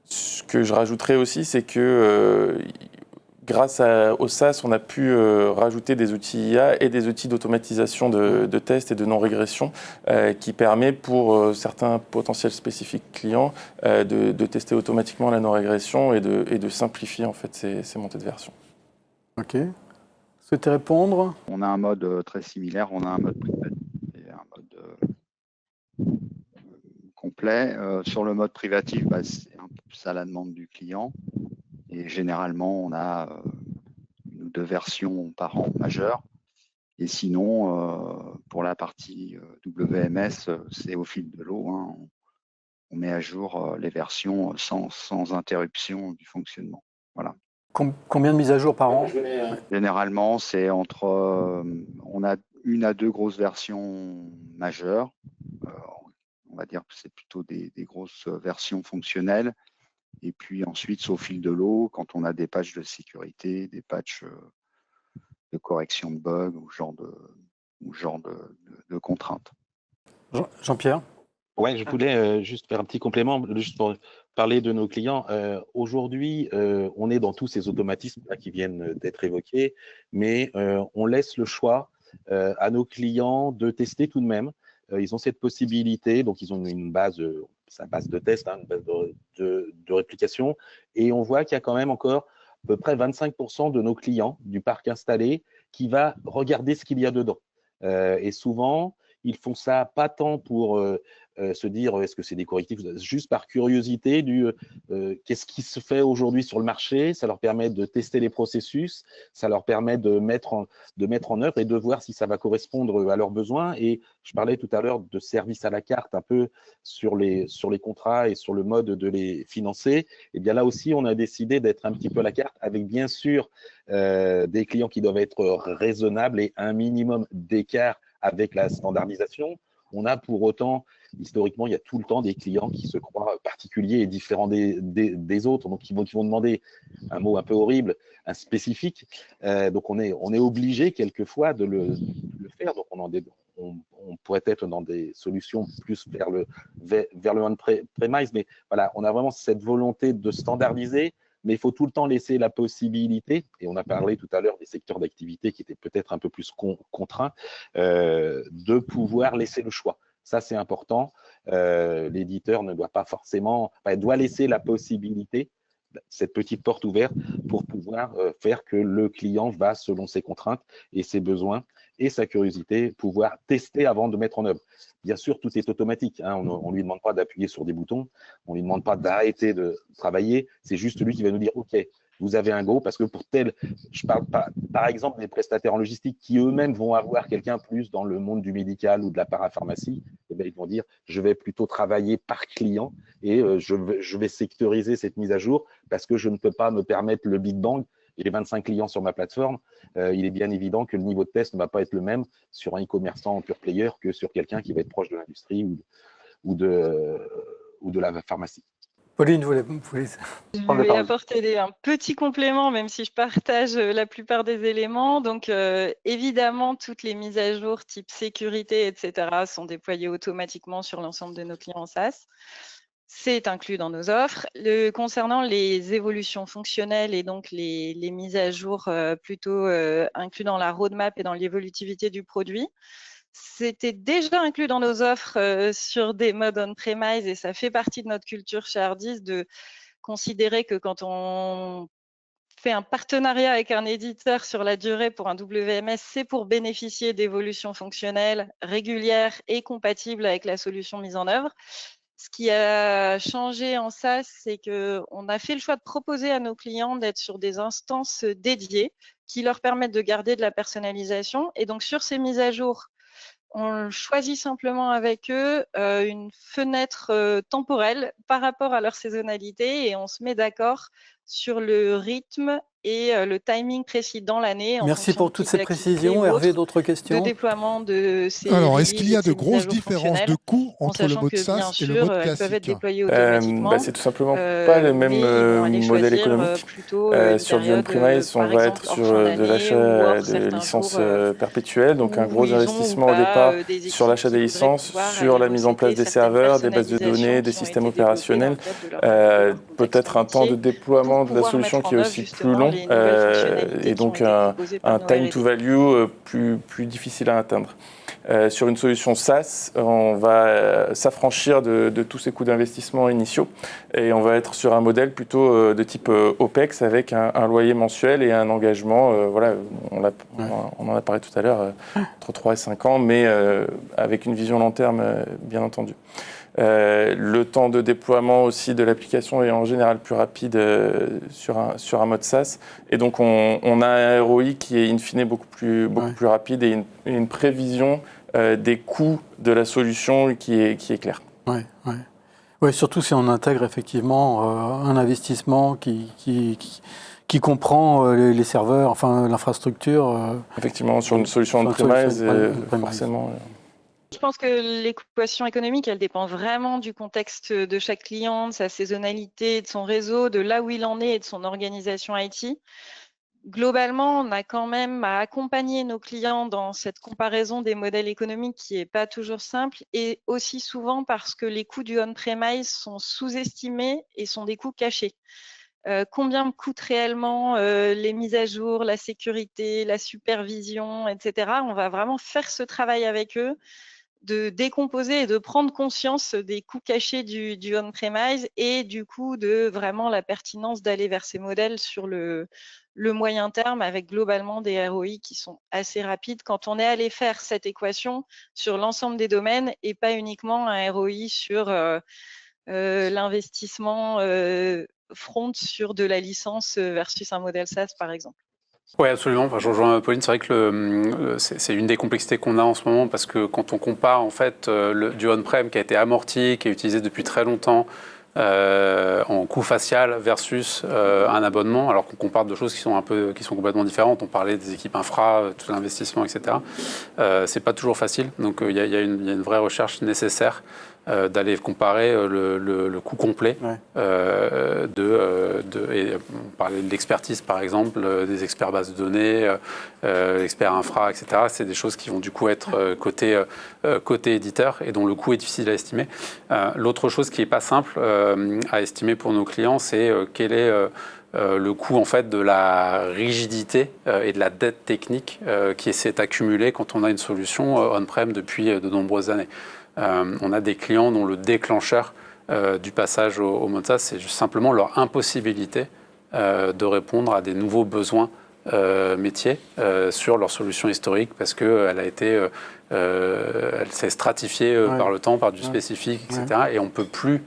[SPEAKER 3] Ce que je rajouterais aussi, c'est que grâce au SaaS, on a pu rajouter des outils IA et des outils d'automatisation de tests et de non-régression qui permet pour certains potentiels spécifiques clients de tester automatiquement la non-régression et de simplifier en fait ces montées de version.
[SPEAKER 1] Ok. Souhaitez répondre?
[SPEAKER 4] On a un mode très similaire, on a un mode privatif et un mode complet. Sur le mode privatif, c'est un peu plus à la demande du client. Et généralement, on a 1 ou 2 versions par an majeures. Et sinon, pour la partie WMS, c'est au fil de l'eau. Hein. On met à jour les versions sans interruption du fonctionnement. Voilà.
[SPEAKER 1] Combien de mises à jour par an?
[SPEAKER 4] Généralement, c'est entre... on a 1 à 2 grosses versions majeures. On va dire que c'est plutôt des grosses versions fonctionnelles. Et puis ensuite, c'est au fil de l'eau, quand on a des patchs de sécurité, des patchs de correction de bugs ou genre de contraintes.
[SPEAKER 1] Jean-Pierre?
[SPEAKER 6] Ouais, je voulais juste faire un petit complément, juste pour parler de nos clients. Aujourd'hui, on est dans tous ces automatismes là, qui viennent d'être évoqués, mais on laisse le choix à nos clients de tester tout de même. Ils ont cette possibilité, donc ils ont une base, sa base de test, une base de réplication, et on voit qu'il y a quand même encore à peu près 25% de nos clients du parc installé qui va regarder ce qu'il y a dedans. Et souvent, ils font ça pas tant pour se dire est-ce que c'est des correctifs, juste par curiosité qu'est-ce qui se fait aujourd'hui sur le marché. Ça leur permet de tester les processus, ça leur permet de mettre en œuvre et de voir si ça va correspondre à leurs besoins. Et je parlais tout à l'heure de services à la carte un peu sur les contrats et sur le mode de les financer. Et bien là aussi, on a décidé d'être un petit peu à la carte avec bien sûr des clients qui doivent être raisonnables et un minimum d'écart avec la standardisation. On a pour autant, historiquement, il y a tout le temps des clients qui se croient particuliers et différents des autres, donc qui vont demander un mot un peu horrible, un spécifique. Donc on est obligé quelquefois de le faire. Donc on pourrait être dans des solutions plus vers le on-premise, mais voilà, on a vraiment cette volonté de standardiser mais il faut tout le temps laisser la possibilité, et on a parlé tout à l'heure des secteurs d'activité qui étaient peut-être un peu plus contraints, de pouvoir laisser le choix. Ça, c'est important. L'éditeur ne doit pas forcément, doit laisser la possibilité, cette petite porte ouverte pour pouvoir faire que le client va, selon ses contraintes et ses besoins et sa curiosité, pouvoir tester avant de mettre en œuvre. Bien sûr, tout est automatique. Hein. On ne lui demande pas d'appuyer sur des boutons, on ne lui demande pas d'arrêter de travailler. C'est juste lui qui va nous dire « Ok, vous avez un go », parce que pour tel, je parle pas, par exemple, des prestataires en logistique qui eux-mêmes vont avoir quelqu'un plus dans le monde du médical ou de la parapharmacie, eh bien, ils vont dire « Je vais plutôt travailler par client et je vais sectoriser cette mise à jour parce que je ne peux pas me permettre le Big Bang. J'ai 25 clients sur ma plateforme. Il est bien évident que le niveau de test ne va pas être le même sur un e-commerçant pure player que sur quelqu'un qui va être proche de l'industrie ou de la pharmacie. »
[SPEAKER 1] Pauline, vous voulez...
[SPEAKER 5] Je vais apporter un petit complément, même si je partage la plupart des éléments. Donc, évidemment, toutes les mises à jour type sécurité, etc., sont déployées automatiquement sur l'ensemble de nos clients en SaaS. C'est inclus dans nos offres. Concernant les évolutions fonctionnelles et donc les mises à jour plutôt inclus dans la roadmap et dans l'évolutivité du produit, c'était déjà inclus dans nos offres sur des modes on-premise et ça fait partie de notre culture chez Hardis de considérer que quand on fait un partenariat avec un éditeur sur la durée pour un WMS, c'est pour bénéficier d'évolutions fonctionnelles régulières et compatibles avec la solution mise en œuvre. Ce qui a changé en SaaS, c'est qu'on a fait le choix de proposer à nos clients d'être sur des instances dédiées qui leur permettent de garder de la personnalisation. Et donc, sur ces mises à jour, on choisit simplement avec eux une fenêtre temporelle par rapport à leur saisonnalité et on se met d'accord sur le rythme et le timing précis dans l'année.
[SPEAKER 1] Merci pour toutes ces précisions. Hervé, d'autres questions?
[SPEAKER 5] De déploiement de ces
[SPEAKER 7] Alors, est-ce qu'il y a de grosses différences de coûts entre le mode SaaS et le mode classique?
[SPEAKER 5] Peuvent être déployées automatiquement.
[SPEAKER 3] C'est tout simplement pas le même modèle économique. Sur du on-premise, on va être sur de l'achat de licences perpétuelles, donc un gros investissement au départ sur l'achat des licences, sur la mise en place des serveurs, des bases de données, des systèmes opérationnels, peut-être un temps de déploiement de la solution qui est aussi plus long et donc un time to value plus difficile à atteindre. Sur une solution SaaS, on va s'affranchir de tous ces coûts d'investissement initiaux et on va être sur un modèle plutôt de type OPEX avec un loyer mensuel et un engagement, voilà, on en a parlé tout à l'heure, entre 3 et 5 ans, mais avec une vision long terme, bien entendu. Le temps de déploiement aussi de l'application est en général plus rapide sur un mode SaaS. Et donc, on a un ROI qui est in fine beaucoup plus rapide et une prévision des coûts de la solution qui est claire.
[SPEAKER 1] Ouais, surtout si on intègre effectivement un investissement qui comprend les serveurs, enfin l'infrastructure.
[SPEAKER 3] Effectivement, sur une solution on-premise, forcément.
[SPEAKER 5] Je pense que l'équation économique, elle dépend vraiment du contexte de chaque client, de sa saisonnalité, de son réseau, de là où il en est et de son organisation IT. Globalement, on a quand même à accompagner nos clients dans cette comparaison des modèles économiques qui n'est pas toujours simple et aussi souvent parce que les coûts du on-premise sont sous-estimés et sont des coûts cachés. Combien me coûtent réellement les mises à jour, la sécurité, la supervision, etc. On va vraiment faire ce travail avec eux, de décomposer et de prendre conscience des coûts cachés du on-premise et du coup de vraiment la pertinence d'aller vers ces modèles sur le moyen terme avec globalement des ROI qui sont assez rapides quand on est allé faire cette équation sur l'ensemble des domaines et pas uniquement un ROI sur l'investissement front sur de la licence versus un modèle SaaS par exemple.
[SPEAKER 2] Oui, absolument. Enfin, je rejoins Pauline. C'est vrai que c'est une des complexités qu'on a en ce moment parce que quand on compare en fait du on-prem qui a été amorti, qui est utilisé depuis très longtemps en coût facial versus un abonnement, alors qu'on compare deux choses qui sont complètement différentes. On parlait des équipes infra, tout l'investissement, etc. C'est pas toujours facile. Donc il y a une vraie recherche nécessaire d'aller comparer le coût complet et on parlait de l'expertise par exemple, des experts bases de données, experts infra, etc. C'est des choses qui vont du coup être côté éditeur et dont le coût est difficile à estimer. L'autre chose qui n'est pas simple à estimer pour nos clients, c'est quel est le coût en fait de la rigidité et de la dette technique qui s'est accumulée quand on a une solution on-prem depuis de nombreuses années. On a des clients dont le déclencheur du passage au mode SaaS, c'est simplement leur impossibilité de répondre à des nouveaux besoins métiers sur leur solution historique parce qu'elle a été, elle s'est stratifiée par le temps, par du spécifique, etc. Et on ne peut plus.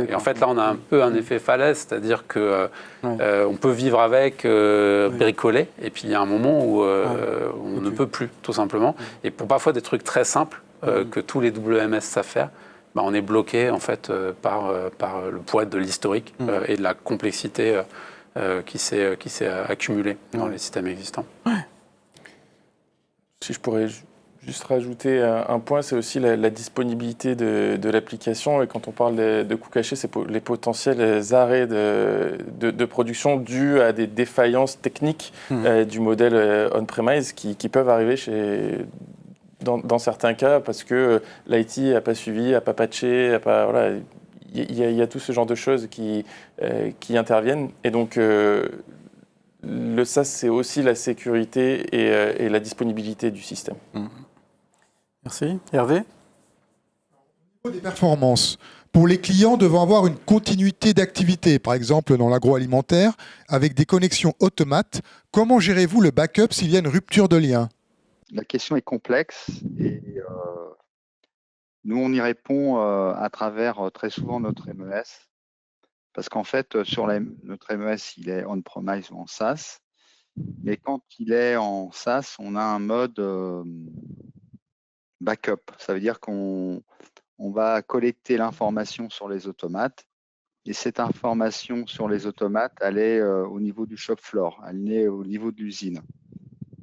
[SPEAKER 2] Et en fait, là, on a un peu un effet falaise, c'est-à-dire que on peut vivre avec, bricoler, et puis il y a un moment où on ne peut plus, tout simplement. Et pour parfois des trucs très simples que tous les WMS savent faire, bah, on est bloqué en fait par le poids de l'historique et de la complexité qui s'est accumulée dans les systèmes existants.
[SPEAKER 3] Si je pourrais juste rajouter un point, c'est aussi la disponibilité de l'application. Et quand on parle de coûts cachés, c'est les potentiels arrêts de production dus à des défaillances techniques du modèle on-premise qui peuvent arriver dans certains cas parce que l'IT n'a pas suivi, n'a pas patché, voilà. Il y a tout ce genre de choses qui interviennent. Et donc, le SaaS, c'est aussi la sécurité et la disponibilité du système.
[SPEAKER 1] Merci. Hervé ?
[SPEAKER 7] Au niveau des performances, pour les clients devant avoir une continuité d'activité, par exemple dans l'agroalimentaire, avec des connexions automates, comment gérez-vous le backup s'il y a une rupture de lien ?
[SPEAKER 4] La question est complexe et nous, on y répond à travers très souvent notre MES. Parce qu'en fait, sur notre MES, il est on-premise ou en SaaS. Mais quand il est en SaaS, on a un mode backup. Ça veut dire qu'on va collecter l'information sur les automates. Et cette information sur les automates, elle est au niveau du shop floor, elle est au niveau de l'usine.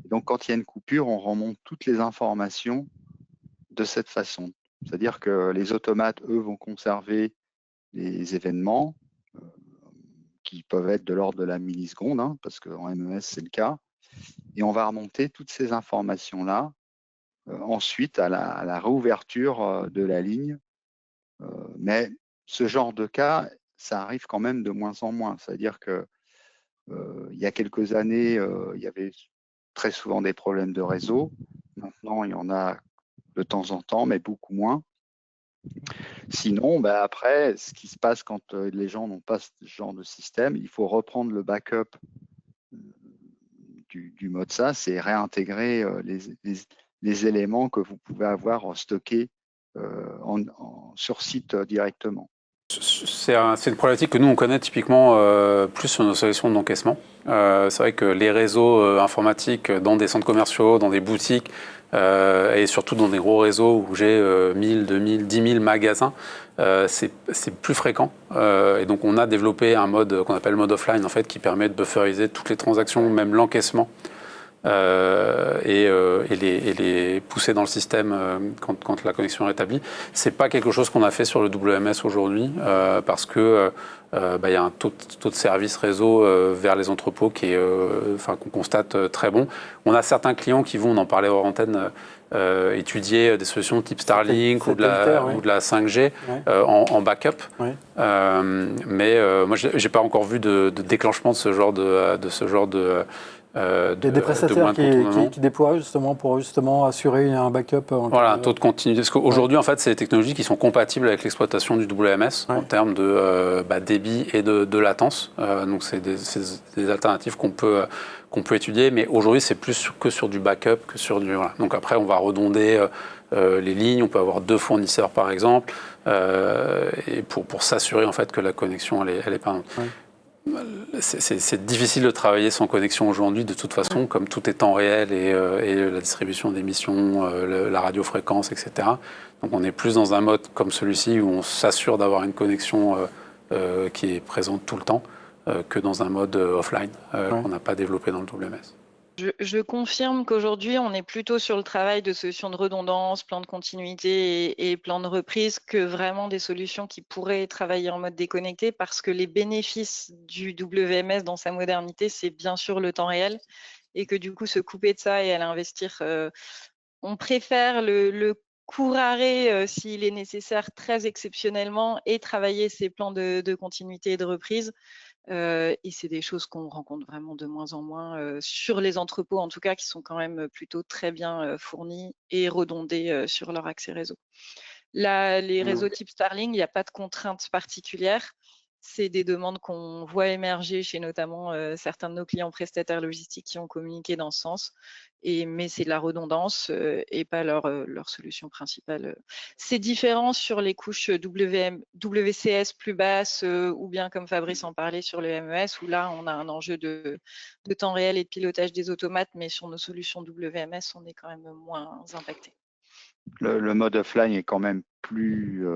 [SPEAKER 4] Donc, quand il y a une coupure, on remonte toutes les informations de cette façon. C'est-à-dire que les automates, eux, vont conserver les événements qui peuvent être de l'ordre de la milliseconde, hein, parce qu'en MES, c'est le cas. Et on va remonter toutes ces informations-là ensuite à la réouverture de la ligne. Mais ce genre de cas, ça arrive quand même de moins en moins. C'est-à-dire que il y a quelques années, il y avait très souvent des problèmes de réseau. Maintenant, il y en a de temps en temps, mais beaucoup moins. Sinon, ben après, ce qui se passe quand les gens n'ont pas ce genre de système, il faut reprendre le backup du mode SaaS et réintégrer les éléments que vous pouvez avoir stockés sur site directement.
[SPEAKER 2] C'est une problématique que nous, on connaît typiquement plus sur nos solutions d'encaissement. C'est vrai que les réseaux informatiques dans des centres commerciaux, dans des boutiques, et surtout dans des gros réseaux où j'ai 1000, 2000, 10 000 magasins, c'est plus fréquent. Et donc, on a développé un mode qu'on appelle mode offline, en fait, qui permet de bufferiser toutes les transactions, même l'encaissement, et les pousser dans le système quand la connexion est rétablie. C'est pas quelque chose qu'on a fait sur le WMS aujourd'hui parce que y a un taux de service réseau vers les entrepôts qui est, qu'on constate très bon. On a certains clients qui vont, on en parlait hors antenne, étudier des solutions type Starlink ou de la 5G en backup. Oui. Mais moi, j'ai pas encore vu de déclenchement de ce genre de
[SPEAKER 1] des prestataires qui déploient justement pour assurer un backup.
[SPEAKER 2] Voilà, un taux de continuité. Parce qu'aujourd'hui, en fait, c'est des technologies qui sont compatibles avec l'exploitation du WMS en termes de débit et de latence. Donc, c'est des alternatives qu'on peut étudier. Mais aujourd'hui, c'est plus que sur du backup que sur du. Voilà. Donc après, on va redonder les lignes. On peut avoir 2 fournisseurs, par exemple, et pour s'assurer en fait que la connexion elle est pas. C'est difficile de travailler sans connexion aujourd'hui, de toute façon, comme tout est temps réel et la distribution d'émissions, la radiofréquence, etc. Donc on est plus dans un mode comme celui-ci où on s'assure d'avoir une connexion qui est présente tout le temps que dans un mode offline qu'on n'a pas développé dans le WMS.
[SPEAKER 5] Je confirme qu'aujourd'hui, on est plutôt sur le travail de solutions de redondance, plan de continuité et plan de reprise que vraiment des solutions qui pourraient travailler en mode déconnecté parce que les bénéfices du WMS dans sa modernité, c'est bien sûr le temps réel et que du coup, se couper de ça et aller investir, on préfère le court arrêt s'il est nécessaire très exceptionnellement et travailler ces plans de continuité et de reprise Et c'est des choses qu'on rencontre vraiment de moins en moins sur les entrepôts, en tout cas, qui sont quand même plutôt très bien fournis et redondés sur leur accès réseau. Là, les réseaux type Starlink, il n'y a pas de contraintes particulières. C'est des demandes qu'on voit émerger chez notamment certains de nos clients prestataires logistiques qui ont communiqué dans ce sens. Mais c'est de la redondance et pas leur solution principale. C'est différent sur les couches WCS plus basses ou bien, comme Fabrice en parlait, sur le MES, où là, on a un enjeu de temps réel et de pilotage des automates, mais sur nos solutions WMS, on est quand même moins impacté.
[SPEAKER 4] Le mode offline est quand même plus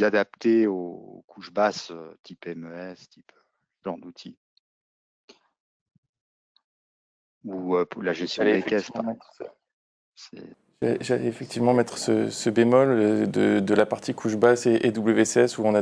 [SPEAKER 4] adapté aux couches basses type MES, type genre d'outils. Ou pour la gestion des caisses.
[SPEAKER 3] J'allais effectivement mettre ce bémol de la partie couche basse et WCS où on a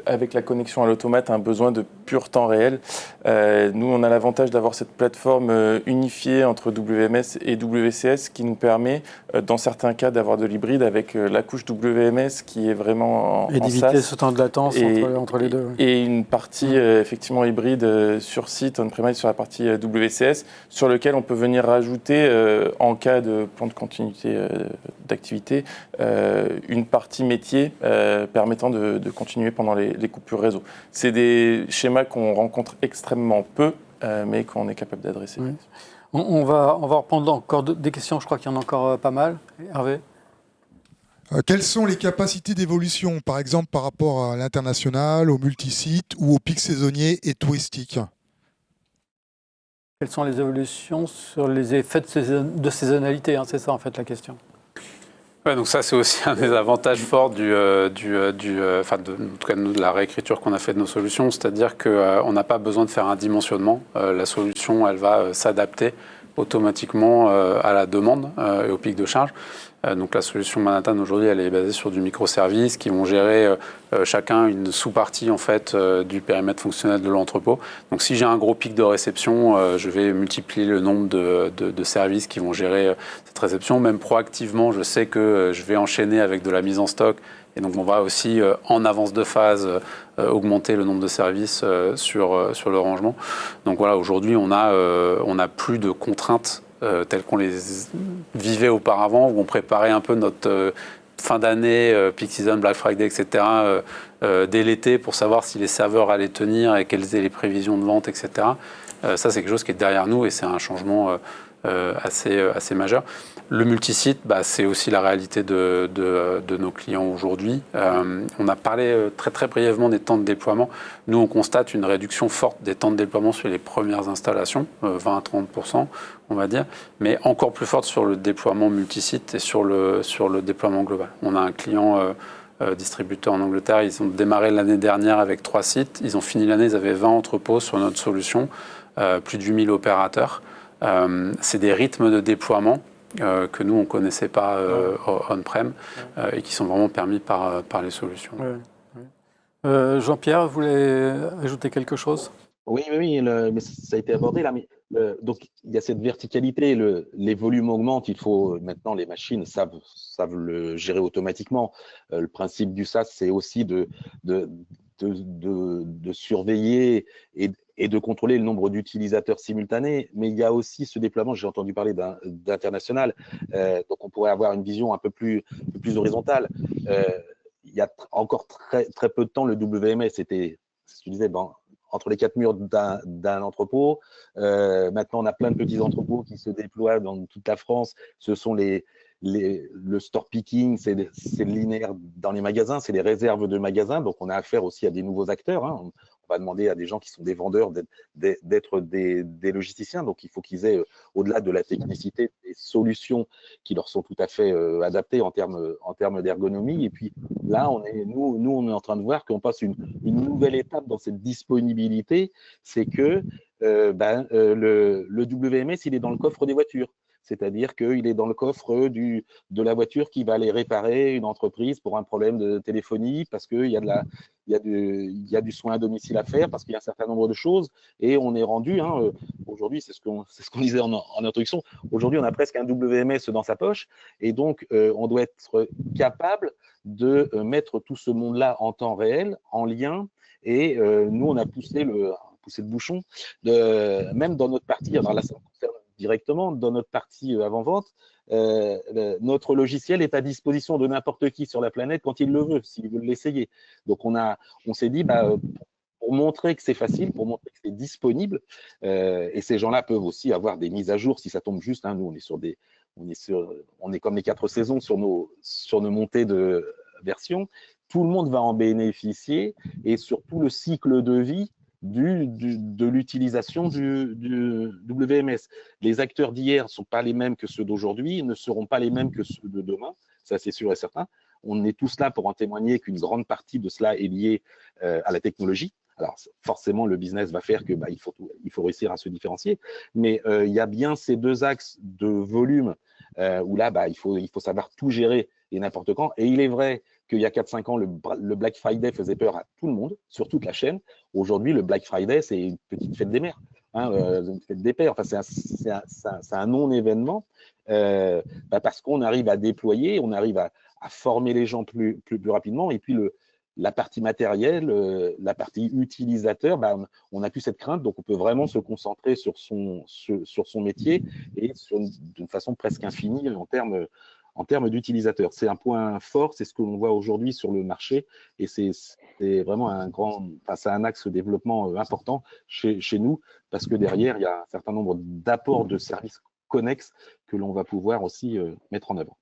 [SPEAKER 3] avec la connexion à l'automate, un besoin de pur temps réel. Nous, on a l'avantage d'avoir cette plateforme unifiée entre WMS et WCS qui nous permet, dans certains cas, d'avoir de l'hybride avec la couche WMS qui est vraiment
[SPEAKER 1] et d'éviter ce temps de latence entre les deux.
[SPEAKER 3] Et une partie effectivement hybride sur site, on-premise sur la partie WCS, sur lequel on peut venir rajouter, en cas de plan de continuité d'activité, une partie métier permettant de continuer pendant les coupures réseau. C'est des schémas qu'on rencontre extrêmement peu, mais qu'on est capable d'adresser.
[SPEAKER 1] Oui. On va reprendre encore des questions, je crois qu'il y en a encore pas mal. Hervé ?
[SPEAKER 7] Quelles sont les capacités d'évolution, par exemple par rapport à l'international, au multisite ou au pic saisonnier et touristique ?
[SPEAKER 1] Quelles sont les évolutions sur les effets de saisonnalité, c'est ça en fait la question.
[SPEAKER 2] Ouais, donc ça c'est aussi un des avantages forts en tout cas de la réécriture qu'on a fait de nos solutions, c'est-à-dire qu'on n'a pas besoin de faire un dimensionnement. La solution, elle va s'adapter automatiquement à la demande et au pic de charge. Donc la solution Manhattan aujourd'hui, elle est basée sur du microservice qui vont gérer chacun une sous-partie en fait du périmètre fonctionnel de l'entrepôt. Donc si j'ai un gros pic de réception, je vais multiplier le nombre de services qui vont gérer cette réception. Même proactivement, je sais que je vais enchaîner avec de la mise en stock. Et donc on va aussi en avance de phase augmenter le nombre de services sur le rangement. Donc voilà, aujourd'hui on a plus de contraintes telles qu'on les vivait auparavant, où on préparait un peu notre fin d'année, peak season, Black Friday, etc., dès l'été pour savoir si les serveurs allaient tenir et quelles étaient les prévisions de vente, etc. Ça, c'est quelque chose qui est derrière nous et c'est un changement assez majeur. Le multisite, c'est aussi la réalité de nos clients aujourd'hui. On a parlé très très brièvement des temps de déploiement. Nous, on constate une réduction forte des temps de déploiement sur les premières installations, 20 à 30%, on va dire, mais encore plus forte sur le déploiement multisite et sur le déploiement global. On a un client distributeur en Angleterre, ils ont démarré l'année dernière avec 3 sites, ils ont fini l'année, ils avaient 20 entrepôts sur notre solution, plus de 8000 opérateurs. C'est des rythmes de déploiement que nous, on ne connaissait pas on-prem et qui sont vraiment permis par les solutions.
[SPEAKER 1] Ouais. Jean-Pierre, vous voulez ajouter quelque chose ?
[SPEAKER 6] Oui, mais ça a été abordé là. Mais donc, il y a cette verticalité, les volumes augmentent, maintenant les machines savent le gérer automatiquement. Le principe du SaaS, c'est aussi de surveiller et de contrôler le nombre d'utilisateurs simultanés, mais il y a aussi ce déploiement, j'ai entendu parler d'international, donc on pourrait avoir une vision un peu plus horizontale. Il y a encore très, très peu de temps, le WMS était, ce que tu disais, entre les 4 murs d'un entrepôt. Maintenant, on a plein de petits entrepôts qui se déploient dans toute la France. Ce sont le store picking, c'est linéaire dans les magasins, c'est les réserves de magasins. Donc, on a affaire aussi à des nouveaux acteurs. On va demander à des gens qui sont des vendeurs d'être des logisticiens. Donc, il faut qu'ils aient, au-delà de la technicité, des solutions qui leur sont tout à fait adaptées en termes d'ergonomie. Et puis là, nous, on est en train de voir qu'on passe une nouvelle étape dans cette disponibilité. C'est que le WMS, il est dans le coffre des voitures. c'est-à-dire qu'il est dans le coffre de la voiture qui va aller réparer une entreprise pour un problème de téléphonie, parce qu'il y a du soin à domicile à faire, parce qu'il y a un certain nombre de choses, et on est rendu, aujourd'hui, c'est ce qu'on disait en introduction, aujourd'hui on a presque un WMS dans sa poche, et donc on doit être capable de mettre tout ce monde-là en temps réel, en lien, et nous on a poussé le bouchon, même dans notre partie, alors là ça concerne directement, dans notre partie avant-vente, notre logiciel est à disposition de n'importe qui sur la planète quand il le veut, s'il veut l'essayer. Donc on s'est dit, pour montrer que c'est facile, pour montrer que c'est disponible, et ces gens-là peuvent aussi avoir des mises à jour si ça tombe juste. Nous, on est comme les 4 saisons sur nos montées de version. Tout le monde va en bénéficier, et sur tout le cycle de vie de l'utilisation du WMS. Les acteurs d'hier ne sont pas les mêmes que ceux d'aujourd'hui, ne seront pas les mêmes que ceux de demain, ça c'est sûr et certain. On est tous là pour en témoigner qu'une grande partie de cela est liée à la technologie. Alors forcément, le business va faire que il faut réussir à se différencier, mais il y a bien ces 2 axes de volume où là, il faut savoir tout gérer et n'importe quand. Et il est vrai qu'il y a 4-5 ans, le Black Friday faisait peur à tout le monde, sur toute la chaîne. Aujourd'hui, le Black Friday, c'est une petite fête des mères, une fête des pères. Enfin, c'est un non-événement parce qu'on arrive à déployer, on arrive à former les gens plus rapidement. Et puis, la partie matérielle, la partie utilisateur, on n'a plus cette crainte, donc on peut vraiment se concentrer sur son métier et d'une façon presque infinie en termes d'utilisateurs. C'est un point fort, c'est ce que l'on voit aujourd'hui sur le marché, et c'est vraiment c'est un axe de développement important chez nous, parce que derrière, il y a un certain nombre d'apports de services connexes que l'on va pouvoir aussi mettre en œuvre.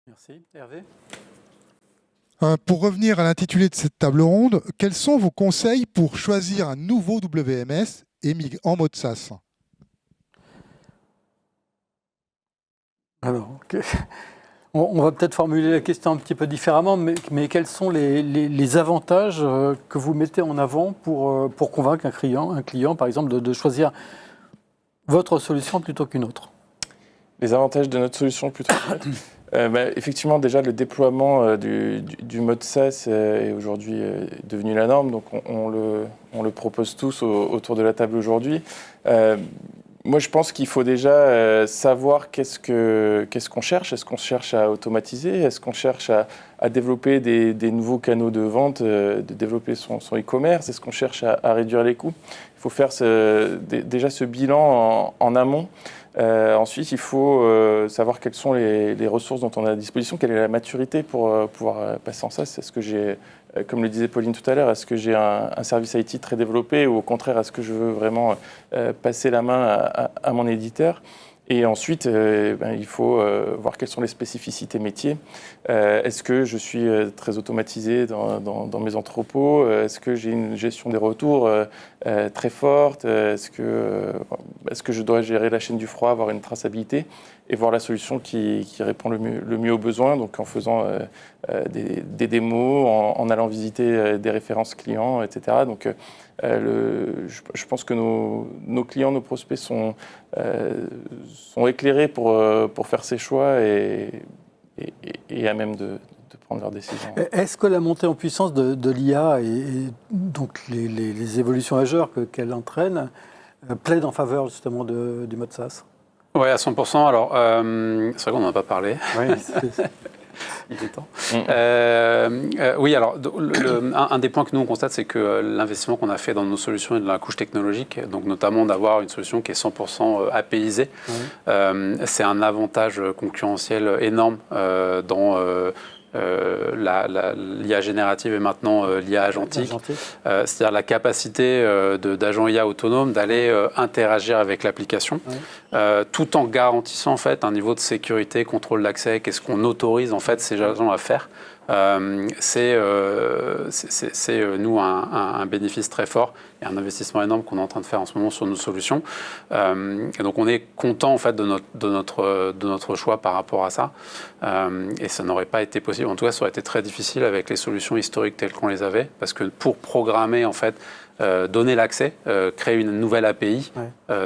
[SPEAKER 1] Merci. Hervé ?
[SPEAKER 7] Pour revenir à l'intitulé de cette table ronde, quels sont vos conseils pour choisir un nouveau WMS en mode SaaS ?
[SPEAKER 1] Alors, on va peut-être formuler la question un petit peu différemment, mais quels sont les avantages que vous mettez en avant pour convaincre un client, par exemple, de choisir votre solution plutôt qu'une autre ?
[SPEAKER 3] Les avantages de notre solution plutôt qu'une autre. Effectivement, déjà, le déploiement du mode SaaS est aujourd'hui devenu la norme, donc on le propose tous autour de la table aujourd'hui. Moi, je pense qu'il faut déjà savoir qu'est-ce qu'on cherche. Est-ce qu'on cherche à automatiser ? Est-ce qu'on cherche à développer des nouveaux canaux de vente, de développer son e-commerce ? Est-ce qu'on cherche à réduire les coûts ? Il faut faire déjà ce bilan en amont. Ensuite, il faut savoir quelles sont les ressources dont on a à disposition, quelle est la maturité pour pouvoir passer en SaaS. Est-ce que j'ai, comme le disait Pauline tout à l'heure, est-ce que j'ai un service IT très développé, ou au contraire, est-ce que je veux vraiment passer la main à mon éditeur ? Et ensuite, il faut voir quelles sont les spécificités métiers. Est-ce que je suis très automatisé dans mes entrepôts ? Est-ce que j'ai une gestion des retours très forte ? Est-ce que je dois gérer la chaîne du froid, avoir une traçabilité ? Et voir la solution qui répond le mieux aux besoins, donc en faisant des démos, en allant visiter des références clients, etc. Donc, je pense que nos clients, nos prospects sont éclairés pour faire ces choix et à même de prendre leurs décisions.
[SPEAKER 1] Est-ce que la montée en puissance de l'IA et donc les évolutions majeures qu'elle entraîne plaident en faveur justement du mode SaaS ?
[SPEAKER 2] Oui, à 100%. Alors, c'est vrai qu'on n'en a pas parlé.
[SPEAKER 1] Oui,
[SPEAKER 2] il est temps. Oui, alors, un des points que nous, on constate, c'est que l'investissement qu'on a fait dans nos solutions et dans la couche technologique, donc notamment d'avoir une solution qui est 100% APIsée, c'est un avantage concurrentiel énorme dans l'IA générative et maintenant l'IA agentique. C'est-à-dire la capacité d'agents IA autonomes d'aller interagir avec l'application, tout en garantissant en fait un niveau de sécurité, contrôle d'accès, qu'est-ce qu'on autorise en fait ces agents à faire. C'est nous un bénéfice très fort et un investissement énorme qu'on est en train de faire en ce moment sur nos solutions. Et donc on est content en fait de notre choix par rapport à ça. Et ça n'aurait pas été possible. En tout cas, ça aurait été très difficile avec les solutions historiques telles qu'on les avait, parce que pour programmer en fait donner l'accès, créer une nouvelle API,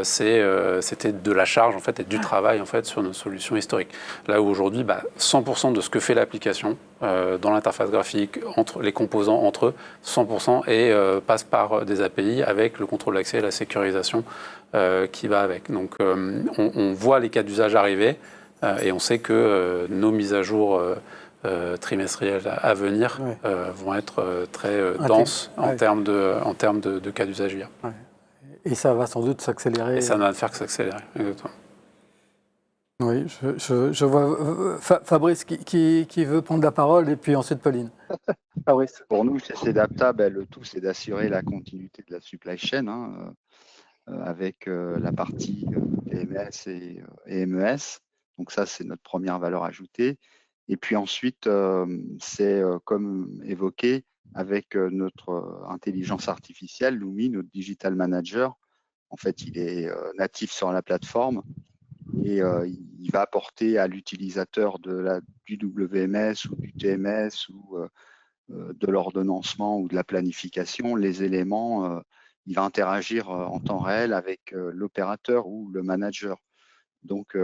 [SPEAKER 2] c'était de la charge en fait et du travail en fait sur nos solutions historiques. Là où aujourd'hui, 100% de ce que fait l'application dans l'interface graphique, entre les composants entre eux, 100% passe par des API avec le contrôle d'accès et la sécurisation qui va avec. Donc on voit les cas d'usage arriver et on sait que nos mises à jour trimestrielles à venir vont être très denses en termes de cas d'usage IA.
[SPEAKER 1] Ouais. Et ça va sans doute s'accélérer.
[SPEAKER 2] Et ça ne va faire que s'accélérer, exactement.
[SPEAKER 1] Oui, je vois Fabrice qui veut prendre la parole et puis ensuite Pauline. Fabrice.
[SPEAKER 4] Pour nous, chez Sedapta, le tout, c'est d'assurer la continuité de la supply chain avec la partie PMS et MES. Donc ça, c'est notre première valeur ajoutée. Et puis ensuite, c'est comme évoqué, avec notre intelligence artificielle, Lumi, notre digital manager. En fait, il est natif sur la plateforme et il va apporter à l'utilisateur du WMS ou du TMS ou de l'ordonnancement ou de la planification, les éléments, il va interagir en temps réel avec l'opérateur ou le manager. Donc,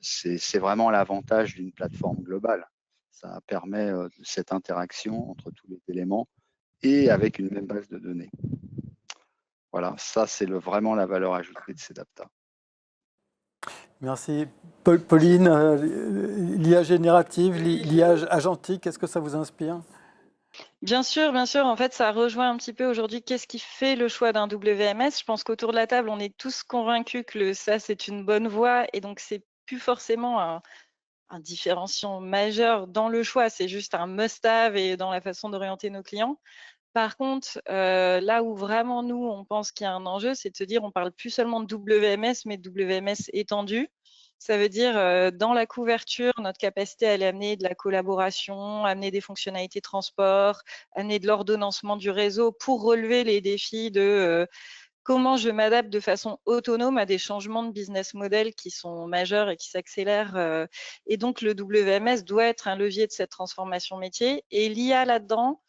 [SPEAKER 4] c'est vraiment l'avantage d'une plateforme globale. Ça permet cette interaction entre tous les éléments et avec une même base de données. Voilà, ça, c'est vraiment la valeur ajoutée de Sedapta.
[SPEAKER 1] Merci. Pauline, l'IA générative, l'IA agentique, est-ce que ça vous inspire ?
[SPEAKER 5] Bien sûr, bien sûr. En fait, ça rejoint un petit peu aujourd'hui qu'est-ce qui fait le choix d'un WMS. Je pense qu'autour de la table, on est tous convaincus que le SaaS est une bonne voie et donc c'est plus forcément un différenciant majeur dans le choix, c'est juste un must-have et dans la façon d'orienter nos clients. Par contre, là où vraiment nous, on pense qu'il y a un enjeu, c'est de se dire on parle plus seulement de WMS, mais de WMS étendu. Ça veut dire, dans la couverture, notre capacité à aller amener de la collaboration, amener des fonctionnalités transport, amener de l'ordonnancement du réseau pour relever les défis de comment je m'adapte de façon autonome à des changements de business model qui sont majeurs et qui s'accélèrent. Et donc, le WMS doit être un levier de cette transformation métier. Et l'IA là-dedans,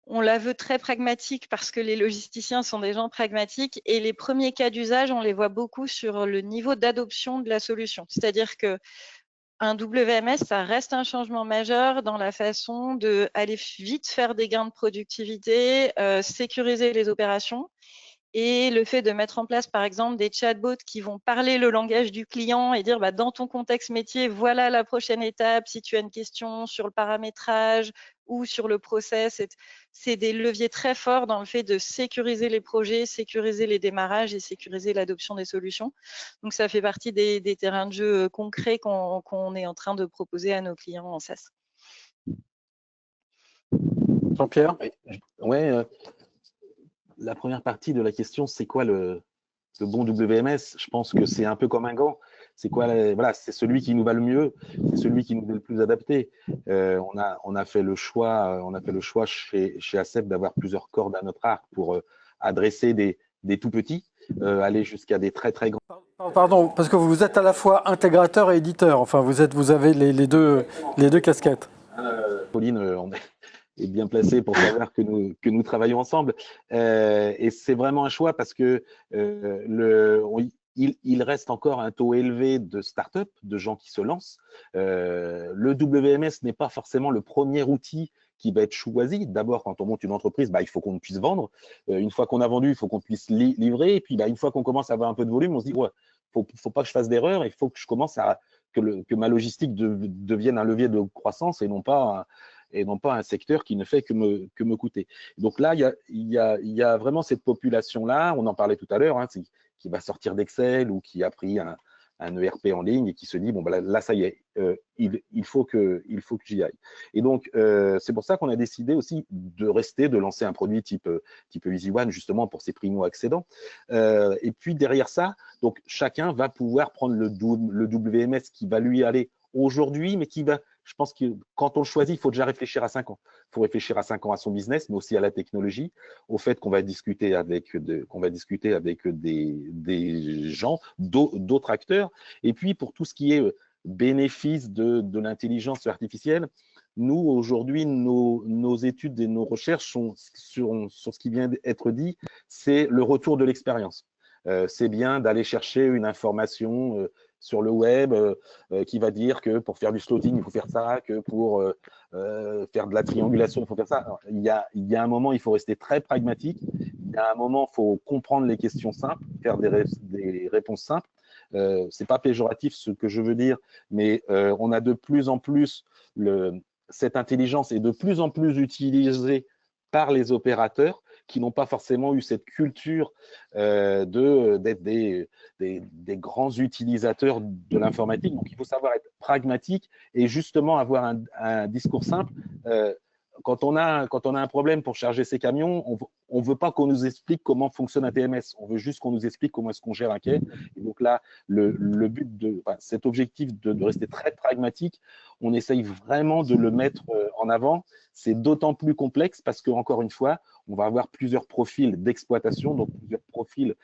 [SPEAKER 5] on la veut très pragmatique parce que les logisticiens sont des gens pragmatiques et les premiers cas d'usage, on les voit beaucoup sur le niveau d'adoption de la solution. C'est-à-dire que un WMS, ça reste un changement majeur dans la façon d'aller vite faire des gains de productivité, sécuriser les opérations. Et le fait de mettre en place, par exemple, des chatbots qui vont parler le langage du client et dire, dans ton contexte métier, voilà la prochaine étape, si tu as une question sur le paramétrage ou sur le process, c'est des leviers très forts dans le fait de sécuriser les projets, sécuriser les démarrages et sécuriser l'adoption des solutions. Donc, ça fait partie des terrains de jeu concrets qu'on est en train de proposer à nos clients en SaaS.
[SPEAKER 1] Jean-Pierre ?
[SPEAKER 6] Oui, la première partie de la question, c'est quoi le bon WMS? Je pense que c'est un peu comme un gant. C'est quoi voilà, c'est celui qui nous va le mieux, c'est celui qui nous est le plus adapté. On a fait le choix chez ACEP d'avoir plusieurs cordes à notre arc pour adresser des tout petits, aller jusqu'à des très très grands.
[SPEAKER 1] Pardon, parce que vous êtes à la fois intégrateur et éditeur. Enfin, vous avez les deux casquettes.
[SPEAKER 6] Pauline, on est bien placé pour savoir que nous travaillons ensemble. Et c'est vraiment un choix parce que il reste encore un taux élevé de start-up, de gens qui se lancent. Le WMS n'est pas forcément le premier outil qui va être choisi. D'abord, quand on monte une entreprise, il faut qu'on puisse vendre. Une fois qu'on a vendu, il faut qu'on puisse livrer. Et puis, une fois qu'on commence à avoir un peu de volume, on se dit, faut pas que je fasse d'erreur. Il faut que je commence que ma logistique devienne un levier de croissance et non pas un secteur qui ne fait que me coûter. Donc là, il y a vraiment cette population-là, on en parlait tout à l'heure, qui va sortir d'Excel ou qui a pris un ERP en ligne et qui se dit, là, ça y est, il faut que j'y aille. Et donc, c'est pour ça qu'on a décidé aussi de lancer un produit type EasyOne, justement pour ces primo-accédants. Et puis, derrière ça, donc chacun va pouvoir prendre le WMS qui va lui aller aujourd'hui, mais je pense que quand on le choisit, il faut déjà réfléchir à 5 ans. Il faut réfléchir à 5 ans à son business, mais aussi à la technologie, au fait qu'on va discuter avec des gens, d'autres acteurs. Et puis, pour tout ce qui est bénéfices de l'intelligence artificielle. Nous, aujourd'hui, nos études et nos recherches sont sur ce qui vient d'être dit, c'est le retour de l'expérience. C'est bien d'aller chercher une information sur le web qui va dire que pour faire du slotting, il faut faire ça, que pour faire de la triangulation, il faut faire ça. Alors, il y a un moment, il faut rester très pragmatique. Il y a un moment, il faut comprendre les questions simples, faire des réponses simples. C'est pas péjoratif ce que je veux dire, mais on a de plus en plus cette intelligence est de plus en plus utilisée par les opérateurs qui n'ont pas forcément eu cette culture d'être des grands utilisateurs de l'informatique. Donc, il faut savoir être pragmatique et justement avoir un discours simple. Quand on a un problème pour charger ses camions, on ne veut pas qu'on nous explique comment fonctionne un TMS. On veut juste qu'on nous explique comment est-ce qu'on gère un quai. Et donc là, le but cet objectif de rester très pragmatique, on essaye vraiment de le mettre en avant. C'est d'autant plus complexe parce que, encore une fois, on va avoir plusieurs profils d'exploitation, donc plusieurs profils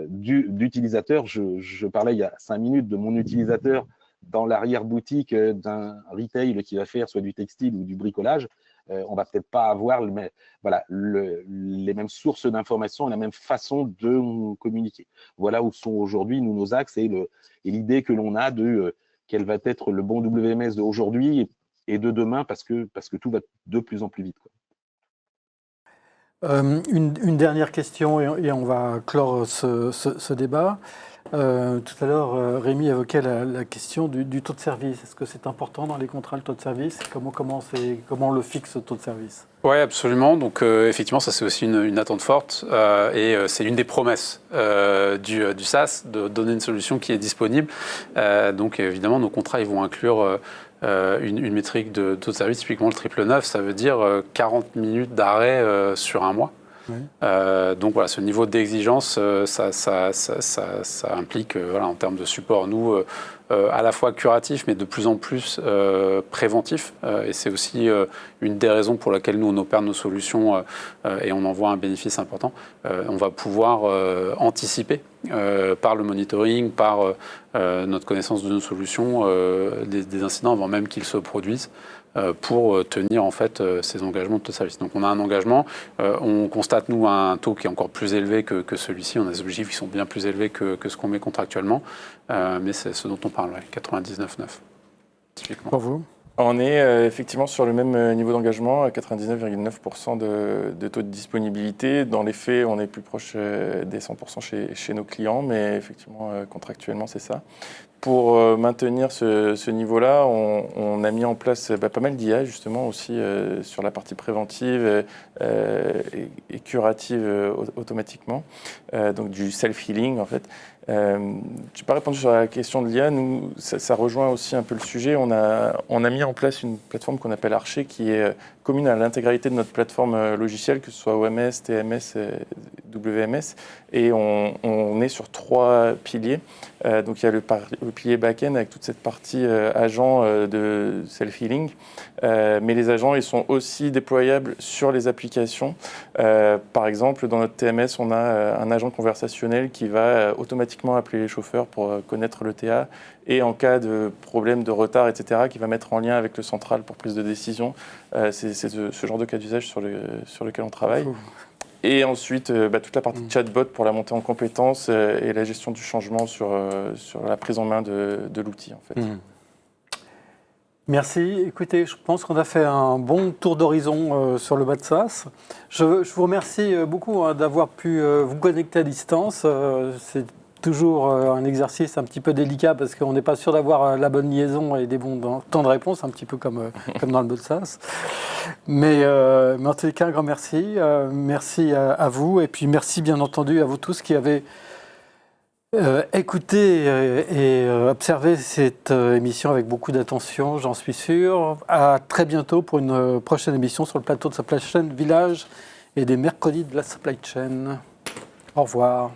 [SPEAKER 6] d'utilisateurs. Je parlais il y a 5 minutes de mon utilisateur dans l'arrière-boutique d'un retail qui va faire soit du textile ou du bricolage. On va peut-être pas avoir les mêmes sources d'informations et la même façon de communiquer. Voilà où sont aujourd'hui nos axes et l'idée que l'on a de quel va être le bon WMS d'aujourd'hui et de demain parce que tout va de plus en plus vite, quoi.
[SPEAKER 1] Une dernière question et on va clore ce débat. Tout à l'heure, Rémi évoquait la question du taux de service. Est-ce que c'est important dans les contrats, le taux de service ? Comment on le fixe, ce taux de service ?
[SPEAKER 2] Oui, absolument. Donc, effectivement, ça, c'est aussi une attente forte et c'est une des promesses du SaaS de donner une solution qui est disponible. Donc, évidemment, nos contrats ils vont inclure une métrique de taux de service, typiquement le 999, ça veut dire 40 minutes d'arrêt sur un mois. Oui. Donc voilà, ce niveau d'exigence, ça implique en termes de support, nous, à la fois curatif, mais de plus en plus préventif. Et c'est aussi une des raisons pour laquelle nous, on opère nos solutions et on en voit un bénéfice important. On va pouvoir anticiper par le monitoring, par notre connaissance de nos solutions, des incidents avant même qu'ils se produisent. Pour tenir en fait ces engagements de taux de service. Donc on a un engagement, on constate nous un taux qui est encore plus élevé que celui-ci, on a des objectifs qui sont bien plus élevés que ce qu'on met contractuellement, mais c'est ce dont on parle, 99,9 typiquement.
[SPEAKER 1] Pour vous ?
[SPEAKER 3] On est effectivement sur le même niveau d'engagement, à 99,9% de taux de disponibilité. Dans les faits, on est plus proche des 100% chez nos clients, mais effectivement, contractuellement, c'est ça. Pour maintenir ce niveau-là, on a mis en place pas mal d'IA, justement, aussi sur la partie préventive et curative automatiquement, donc du self-healing, en fait. Je n'ai pas répondu sur la question de l'IA. Nous, ça rejoint aussi un peu le sujet. On a mis en place une plateforme qu'on appelle Archer, qui est commune à l'intégralité de notre plateforme logicielle, que ce soit OMS, TMS, WMS. Et on est sur 3 piliers. Donc il y a le pilier back-end avec toute cette partie agent de self-healing. Mais les agents, ils sont aussi déployables sur les applications. Par exemple, dans notre TMS, on a un agent conversationnel qui va automatiquement appeler les chauffeurs pour connaître le TA et en cas de problème de retard, etc., qui va mettre en lien avec le central pour prise de décision. C'est ce genre de cas d'usage sur lequel on travaille. Et ensuite, toute la partie chatbot pour la montée en compétences et la gestion du changement sur la prise en main de l'outil, en fait.
[SPEAKER 1] Merci. Écoutez, je pense qu'on a fait un bon tour d'horizon sur le bas de SaaS. Je vous remercie beaucoup d'avoir pu vous connecter à distance. C'est toujours un exercice un petit peu délicat parce qu'on n'est pas sûr d'avoir la bonne liaison et des bons temps de réponse, un petit peu comme dans le mode SaaS. Mais en tout cas, un grand merci. Merci à vous et puis merci bien entendu à vous tous qui avez écouté et observé cette émission avec beaucoup d'attention, j'en suis sûr. À très bientôt pour une prochaine émission sur le plateau de Supply Chain Village et des mercredis de la Supply Chain. Au revoir.